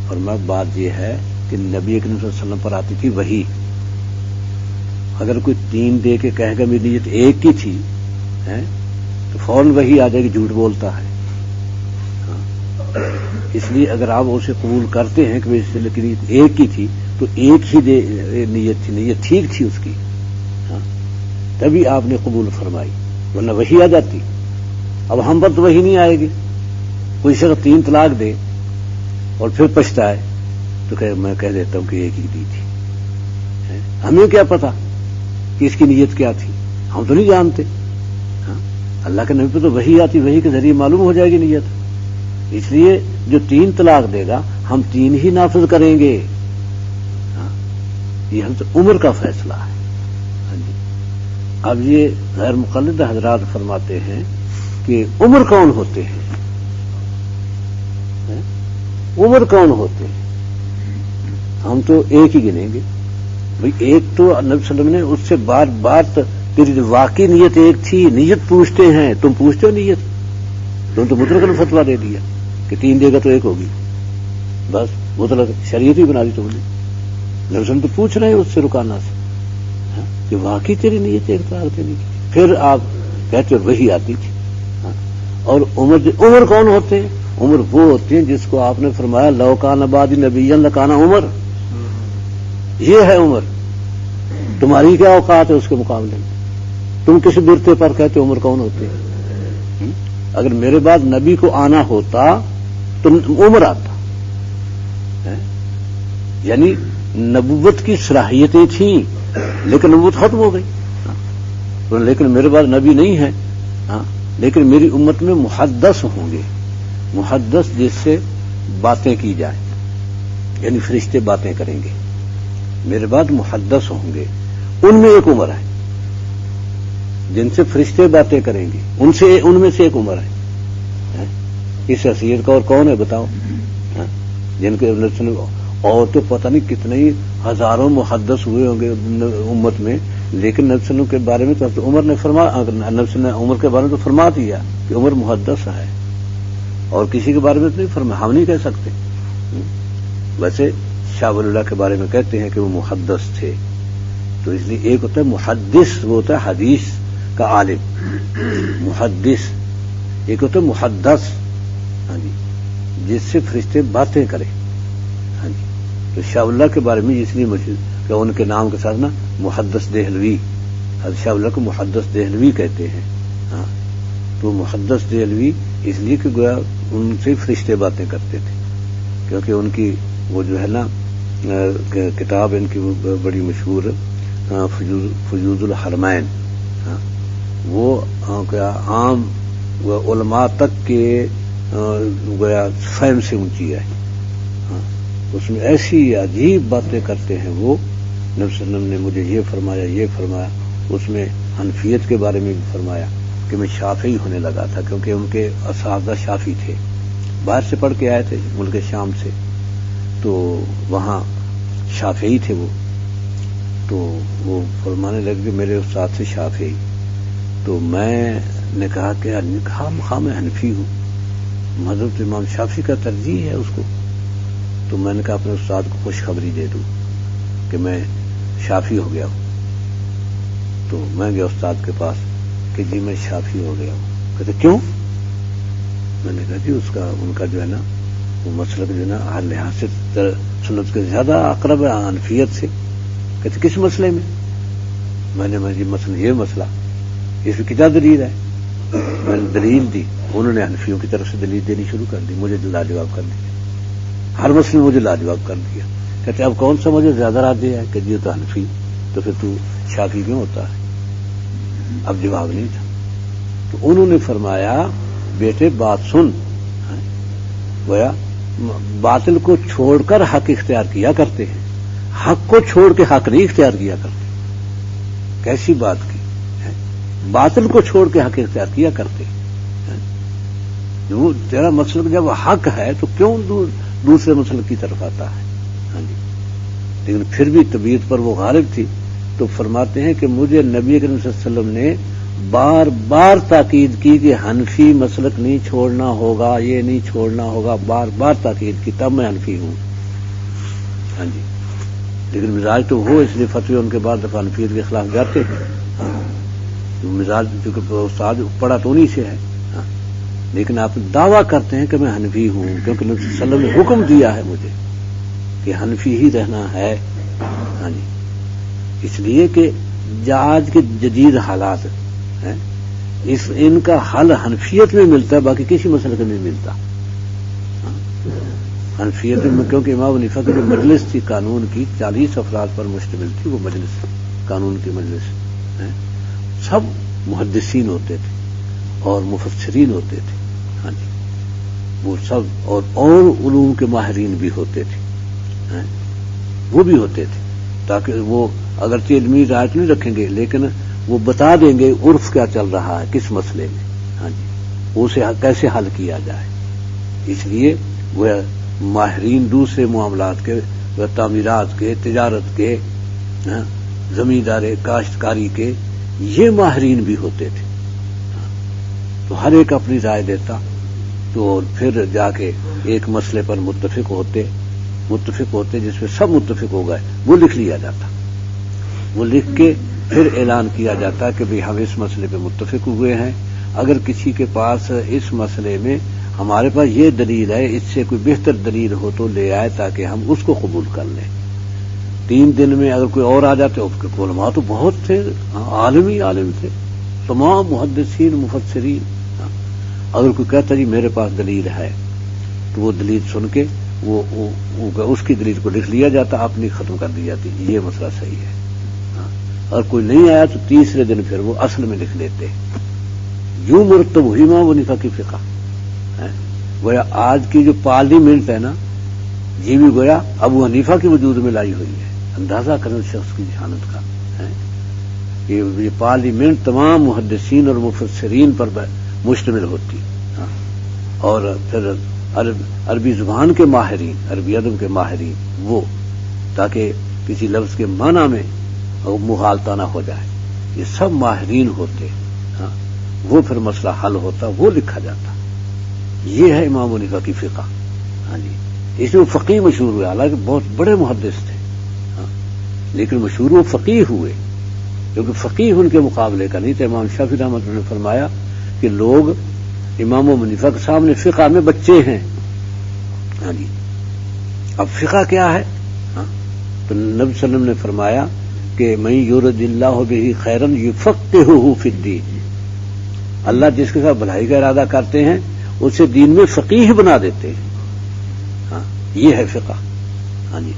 A: اور میں بات یہ ہے کہ نبی کریم صلی اللہ علیہ وسلم پر آتی تھی وحی، اگر کوئی 3 دے کے کہے گا میری نیت 1 کی تھی تو فوراً وحی آ جائے گی جھوٹ بولتا ہے۔ اس لیے اگر آپ اسے قبول کرتے ہیں کہ اس کی نیت 1 کی تھی تو 1 ہی نیت تھی، نیت ٹھیک تھی اس کی، تبھی آپ نے قبول فرمائی، ورنہ وحی آ جاتی۔ اب ہم پر تو وحی نہیں آئے گی۔ کوئی شخص 3 طلاق دے اور پھر پچھتائے تو کہ میں کہہ دیتا ہوں کہ 1 ہی دی تھی، ہمیں کیا پتا کہ اس کی نیت کیا تھی، ہم تو نہیں جانتے۔ اللہ کے نبی پہ تو وحی آتی، وحی کے ذریعے معلوم ہو جائے گی نیت، اس لیے جو 3 طلاق دے گا ہم 3 ہی نافذ کریں گے۔ یہ حضرت عمر کا فیصلہ ہے۔ اب یہ غیر مقلد حضرات فرماتے ہیں کہ عمر کون ہوتے ہیں؟ عمر کون ہوتے ہیں؟ ہم تو 1 ہی گنیں گے بھئی، 1 تو نبی صلی اللہ علیہ وسلم نے اس سے بار بار تیری واقعی نیت 1 تھی، نیت پوچھتے ہیں، تم پوچھتے ہو نیت؟ تم تو مطلق نے فتویٰ دے دیا کہ 3 دے گا تو 1 ہوگی، بس مطلق شریعت ہی بنا دی تم نے۔ نبی صلی اللہ علیہ وسلم تو پوچھ رہے ہیں اس سے رکانا سے کہ واقعی تیری نیت 1 طلاق دینے کی، پھر آپ کہتے ہو وہی آتی تھی۔ اور عمر کون ہوتے ہیں؟ عمر وہ ہوتے ہیں جس کو آپ نے فرمایا لو کان بعدی نبیا لکان عمر، یہ ہے عمر۔ تمہاری کیا اوقات ہے اس کے مقابلے میں؟ تم کس برتے پر کہتے عمر کون ہوتے ہیں؟ اگر میرے بعد نبی کو آنا ہوتا تو عمر آتا، یعنی نبوت کی صلاحیتیں تھیں لیکن نبوت ختم ہو گئی، لیکن میرے بعد نبی نہیں ہے، لیکن میری امت میں محدث ہوں گے، محدث جس سے باتیں کی جائیں، یعنی فرشتے باتیں کریں گے، میرے بعد محدث ہوں گے، ان میں ایک عمر ہے، جن سے فرشتے باتیں کریں گے ان میں سے ایک عمر ہے۔ اس حیثیت کا اور کون ہے بتاؤ؟ جن کے اور تو پتہ نہیں کتنے ہی ہزاروں محدث ہوئے ہوں گے امت میں، لیکن نبی صلی اللہ علیہ وسلم کے بارے میں تو عمر نے فرمایا، نبی صلی اللہ علیہ وسلم عمر کے بارے میں تو فرما دیا کہ عمر محدث ہے، اور کسی کے بارے میں تو نہیں فرمایا، ہم نہیں کہہ سکتے۔ ویسے شاہ ولی اللہ کے بارے میں کہتے ہیں کہ وہ محدث تھے، تو اس لیے ایک ہوتا ہے محدث، وہ ہوتا ہے حدیث کا عالم محدث، ایک ہوتا ہے محدث، جس سے فرشتے باتیں کریں۔ تو شاہ اللہ کے بارے میں اس لیے مشہور کہ ان کے نام کے ساتھ نا محدث دہلوی، حضرت شاہ اللہ کو محدث دہلوی کہتے ہیں۔ تو محدث دہلوی اس لیے کہ گویا ان سے فرشتے باتیں کرتے تھے، کیونکہ ان کی وہ جو ہے نا کتاب ان کی بڑی مشہور فیوض الحرمین، وہ عام علماء تک کے گویا فہم سے اونچی ہے. اس میں ایسی عجیب باتیں کرتے ہیں وہ. نبی صلی اللہ علیہ وسلم نے مجھے یہ فرمایا. اس میں حنفیت کے بارے میں بھی فرمایا کہ میں شافعی ہونے لگا تھا کیونکہ ان کے اساتذہ شافعی تھے. باہر سے پڑھ کے آئے تھے ملک شام سے, تو وہاں شافعی تھے وہ. تو وہ فرمانے لگے کہ میرے استاد سے شافعی. تو میں نے کہا کہ میں حنفی ہوں, مذہب امام شافعی کا ترجیح ہے اس کو. تو میں نے کہا اپنے استاد کو خوشخبری دے دوں کہ میں شافعی ہو گیا ہوں. تو میں گیا استاد کے پاس کہ جی میں شافعی ہو گیا ہوں. کہتے کیوں؟ میں نے کہا جی ان کا جو ہے نا وہ مسلک جو ہے نا ہر لحاظ سے سنت کے زیادہ اقرب ہے حنفیت سے. کہتے کس مسئلے میں؟ میں نے جی مثلا یہ مسئلہ, اس میں کیا دلیل ہے؟ میں نے دلیل دی. انہوں نے حنفیوں کی طرف سے دلیل دینی شروع کر دی, مجھے لاجواب کر دیا. ہر مسئلے میں مجھے لاجواب کر دیا. کہتے اب کون سا مجھے زیادہ راضی ہے کہ جی تو حنفی, تو پھر تو شافعی کیوں ہوتا ہے؟ اب جواب نہیں تھا. تو انہوں نے فرمایا بیٹے بات سن, گویا باطل کو چھوڑ کر حق اختیار کیا کرتے ہیں, حق کو چھوڑ کے حق نہیں اختیار کیا کرتے. کیسی بات کی ہے؟ باطل کو چھوڑ کے حق اختیار کیا کرتے. وہ تیرا مسلک جب حق ہے تو کیوں دوسرے مسلک کی طرف آتا ہے؟ ہاں جی. لیکن پھر بھی طبیعت پر وہ غالب تھی. تو فرماتے ہیں کہ مجھے نبی کریم صلی اللہ علیہ وسلم نے بار بار تاکید کی کہ حنفی مسلک نہیں چھوڑنا ہوگا, یہ نہیں چھوڑنا ہوگا, بار بار تاکید کی, تب میں حنفی ہوں. ہاں جی. لیکن مزاج تو ہو, اس لیے فتوی ان کے بعد دفعہ حنفیت کے خلاف جاتے ہیں. مزاج چونکہ استاد پڑھا تو انہی سے ہے, لیکن آپ دعویٰ کرتے ہیں کہ میں حنفی ہوں کیونکہ نبی صلی اللہ علیہ وسلم نے حکم دیا ہے مجھے کہ حنفی ہی رہنا ہے. ہاں جی. اس لیے کہ آج کے جدید حالات ہیں, ان کا حل حنفیت میں ملتا ہے, باقی کسی مسئلے کا نہیں ملتا. حنفیت میں کیونکہ امام حنیفہ کی جو مجلس تھی قانون کی 40 افراد پر مشتمل تھی, وہ مجلس قانون کی مجلس ہے, سب محدثین ہوتے تھے اور مفسرین ہوتے تھے. ہاں جی. وہ سب اور علوم کے ماہرین بھی ہوتے تھے, وہ بھی ہوتے تھے, تاکہ وہ اگرچہ علمی رائے نہیں رکھیں گے لیکن وہ بتا دیں گے عرف کیا چل رہا ہے کس مسئلے میں. ہاں جی. اسے کیسے حل کیا جائے. اس لیے وہ ماہرین دوسرے معاملات کے, تعمیرات کے, تجارت کے, زمینداری کاشتکاری کے, یہ ماہرین بھی ہوتے تھے. تو ہر ایک اپنی رائے دیتا, تو پھر جا کے ایک مسئلے پر متفق ہوتے جس پہ سب متفق ہو گئے, وہ لکھ لیا جاتا. وہ لکھ کے پھر اعلان کیا جاتا کہ بھئی ہم اس مسئلے پہ متفق ہوئے ہیں, اگر کسی کے پاس اس مسئلے میں ہمارے پاس یہ دلیل ہے, اس سے کوئی بہتر دلیل ہو تو لے آئے تاکہ ہم اس کو قبول کر لیں. 3 دن میں اگر کوئی اور آ جاتے, اس کے علماء تو بہت تھے, عالم تھے, تمام محدثین مفسرین. اگر کوئی کہتا جی میرے پاس دلیل ہے, تو وہ دلیل سن کے وہ اس کی دلیل کو لکھ لیا جاتا, اپنی ختم کر دی جاتی, یہ مسئلہ صحیح ہے. اور کوئی نہیں آیا تو تیسرے دن پھر وہ اصل میں لکھ لیتے. یوں مرتب ہوئی امام حنیفہ کی فقہ. گویا آج کی جو پارلیمنٹ ہے نا, یہ بھی گویا ابو حنیفہ کے وجود میں لائی ہوئی ہے. اندازہ کریں اس شخص کی ذہانت کا. یہ پارلیمنٹ تمام محدثین اور مفسرین پر مشتمل ہوتی, اور پھر عربی زبان کے ماہرین, عربی ادب کے ماہرین, وہ تاکہ کسی لفظ کے معنی میں مغالطہ نہ ہو جائے, یہ سب ماہرین ہوتے. وہ پھر مسئلہ حل ہوتا, وہ لکھا جاتا. یہ ہے امام حنیفہ کی فقہ. ہاں جی. اس میں فقیہ مشہور ہوئے, حالانکہ بہت بڑے محدث تھے, لیکن مشہور وہ فقیہ ہوئے کیونکہ فقیہ ان کے مقابلے کا نہیں تھا. امام شافعی رحمۃ اللہ نے فرمایا کہ لوگ امام حنیفہ کے سامنے فقہ میں بچے ہیں. ہاں جی. اب فقہ کیا ہے؟ تو نبی صلی اللہ علیہ وسلم نے فرمایا کہ من یرد اللہ بہ خیرا یفقہہ فی الدین, اللہ جس کے ساتھ بھلائی کا ارادہ کرتے ہیں اسے دین میں فقیہ بنا دیتے ہیں. ہاں, یہ ہے فقہ. ہاں جی.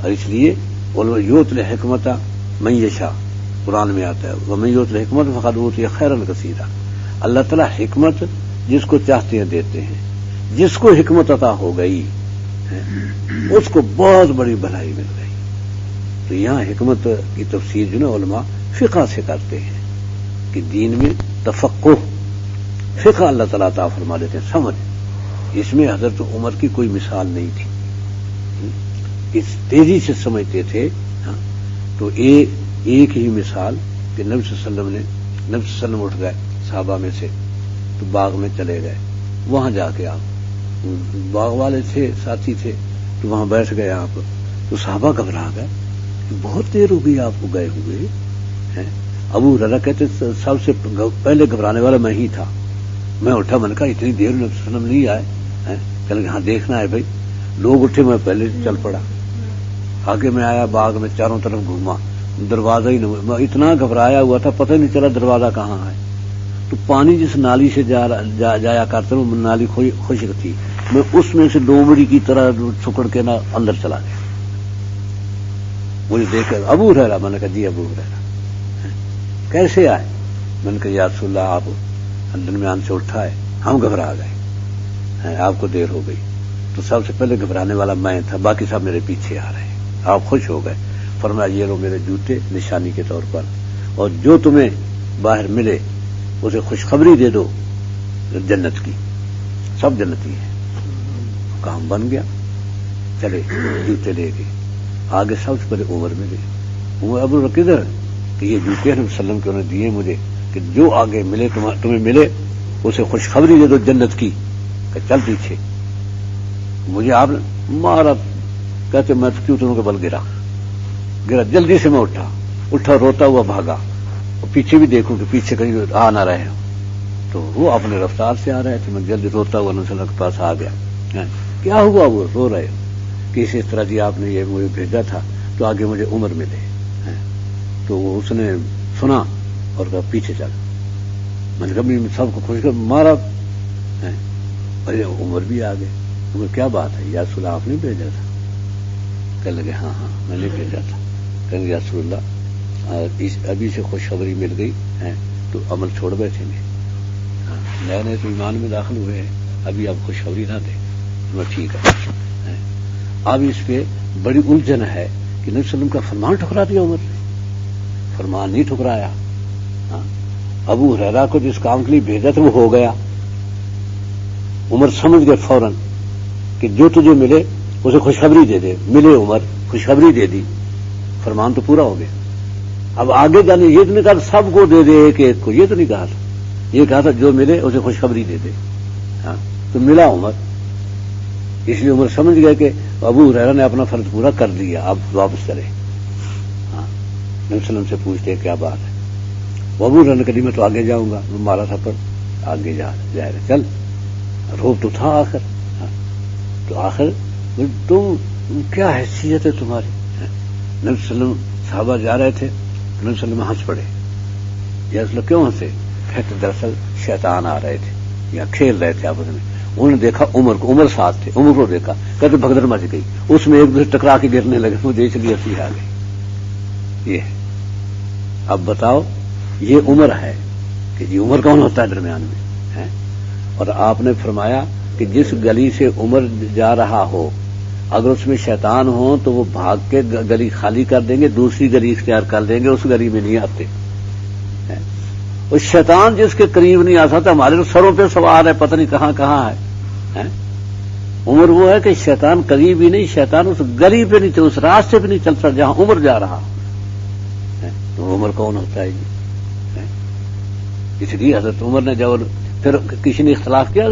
A: اور اس لیے یؤتی الحکمۃ من یشاء, قرآن میں آتا ہے ومن یؤت الحکمۃ فقد اوتی خیرا کثیرا. اللہ تعالیٰ حکمت جس کو چاہتے ہیں دیتے ہیں، جس کو حکمت عطا ہو گئی اس کو بہت بڑی بھلائی مل گئی۔ تو یہاں حکمت کی تفسیر جو نا علماء فقہ سے کرتے ہیں کہ دین میں تفقہ، فقہ اللہ تعالیٰ عطا فرما دیتے ہیں، سمجھ۔ اس میں حضرت عمر کی کوئی مثال نہیں تھی، اس تیزی سے سمجھتے تھے۔ تو ایک ہی مثال کہ نبی صلی اللہ علیہ وسلم اٹھ گئے صحابہ میں سے، تو باغ میں چلے گئے، وہاں جا کے آپ باغ والے تھے، ساتھی تھے، تو وہاں بیٹھ گئے آپ، تو صحابہ گھبرا گئے کہ بہت دیر ہو گئی آپ کو گئے ہوئے ہیں۔ ابو ہریرہ کہتے سب سے پہلے گھبرانے والا میں ہی تھا۔ میں اٹھا، میں نے کہا اتنی دیر نبی صلی اللہ علیہ وسلم نہیں آئے، کہ ہاں دیکھنا ہے بھائی۔ لوگ اٹھے، میں پہلے چل پڑا، آگے میں آیا، باغ میں چاروں طرف گھوما، دروازہ ہی نہیں، میں اتنا گھبرایا ہوا تھا پتہ نہیں چلا دروازہ کہاں ہے۔ تو پانی جس نالی سے جایا کرتا وہ نالی خشک تھی، میں اس میں سے لومڑی کی طرح چھکڑ کے نا اندر چلا گیا۔ مجھے دیکھ کر ابو ہریرہ، میں نے کہا جی ابو ہریرہ کیسے آئے؟ میں نے کہا یا رسول اللہ آپ درمیان سے اٹھا ہے، ہم گھبرا گئے، آپ کو دیر ہو گئی۔ تو سب سے پہلے گھبرانے والا میں تھا، باقی سب میرے پیچھے آ رہے ہیں۔ آپ خوش ہو گئے، فرمایا یہ لو میرے جوتے نشانی کے طور پر، اور جو تمہیں باہر ملے اسے خوشخبری دے دو جنت کی، سب جنتی ہیں۔ کام بن گیا، چلے جوتے لے گئے، آگے سب سے پہلے عمر ملے۔ عمر ابو کدھر؟ کہ یہ جوتے نبی صلی اللہ علیہ وسلم کے انہوں نے دیے مجھے، کہ جو آگے ملے تمہیں ملے اسے خوشخبری دے دو جنت کی، کہ چل پیچھے۔ مجھے آپ نے مارا، کہتے میں کیوں تمہوں کے بل گرا، جلدی سے میں اٹھا روتا ہوا بھاگا، اور پیچھے بھی دیکھوں کہ پیچھے کہیں آ نہ رہے ہوں۔ تو وہ اپنے رفتار سے آ رہے تھے، میں جلدی روتا ہوا نبی صلی اللہ علیہ وسلم کے پاس آ گیا۔ کیا ہوا؟ وہ رو رہے کہ اس طرح جی آپ نے یہ مجھے بھیجا تھا، تو آگے مجھے عمر ملے۔ تو اس نے سنا اور کہا پیچھے چل۔ میں نے کہا سب کو خوش کر مارا، اور عمر بھی آ گئے۔ عمر کیا بات ہے یا رسول اللہ آپ نے بھیجا تھا؟ کہنے لگے ہاں میں نے بھیجا تھا۔ کہنے یا رسول اللہ ابھی سے خوشخبری مل گئی ہے تو عمل چھوڑ بیٹھیں گے؟ نئے نئے تو ایمان میں داخل ہوئے ہیں، ابھی آپ خوشخبری نہ دیں۔ میں ٹھیک ہے۔ اب اس پہ بڑی الجھن ہے کہ نبی صلی اللہ علیہ وسلم کا فرمان ٹھکرا دیا عمر نے۔ فرمان نہیں ٹھکرایا، ابو ہریرہ کو جس کام کے لیے بھیجا تھا وہ ہو گیا۔ عمر سمجھ گئے فوراً کہ جو تجھے ملے اسے خوشخبری دے دے۔ ملے عمر، خوشخبری دے دی، فرمان تو پورا ہو گیا۔ اب آگے جانے یہ تو نہیں کہا سب کو دے دے ایک ایک کو، یہ تو نہیں کہا تھا، یہ کہا تھا جو ملے اسے خوشخبری دے دے۔ تو ملا عمر، اس لیے عمر سمجھ گئے کہ ابو ہریرہ نے اپنا فرض پورا کر لیا، اب واپس چلے۔ نبی صلی اللہ علیہ وسلم سے پوچھتے ہیں کیا بات ہے؟ وہ ابو ہریرہ نے کہا میں تو آگے جاؤں گا، مارا تھا پر آگے جا رہے، چل۔ روب تو تھا آخر، تو آخر تم کیا حیثیت ہے تمہاری؟ نبی صلی اللہ علیہ وسلم صحابہ جا رہے تھے، نبی صلی اللہ علیہ وسلم ہنس پڑے۔ یا رسول اللہ کیوں ہنسے؟ کہتے دراصل شیطان آ رہے تھے یا کھیل رہے تھے آپس میں، انہوں نے دیکھا عمر کو، عمر ساتھ تھے، عمر کو دیکھا، کہتے بھگدڑ مچ گئی، اس میں ایک دوسرے ٹکرا کے گرنے لگے، مجھے اس لیے ہنسی آ گئی۔ یہ اب بتاؤ یہ عمر ہے کہ جی عمر کون ہوتا ہے درمیان میں ہے؟ اور آپ نے فرمایا کہ جس گلی سے عمر جا رہا ہو اگر اس میں شیطان ہو تو وہ بھاگ کے گلی خالی کر دیں گے، دوسری گلی اختیار کر دیں گے، اس گلی میں نہیں آتے۔ اور شیطان جس کے قریب نہیں آ سکتا، ہمارے تو سروں پہ سوار ہے، پتہ نہیں کہاں کہاں ہے۔ عمر وہ ہے کہ شیطان قریب ہی نہیں، شیطان اس گلی پہ نہیں، اس راستے پہ نہیں چل سکتا جہاں عمر جا رہا ہے۔ تو عمر کون ہوتا ہے جی؟ اس لیے حضرت عمر نے جب پھر کسی نے اختلاف کیا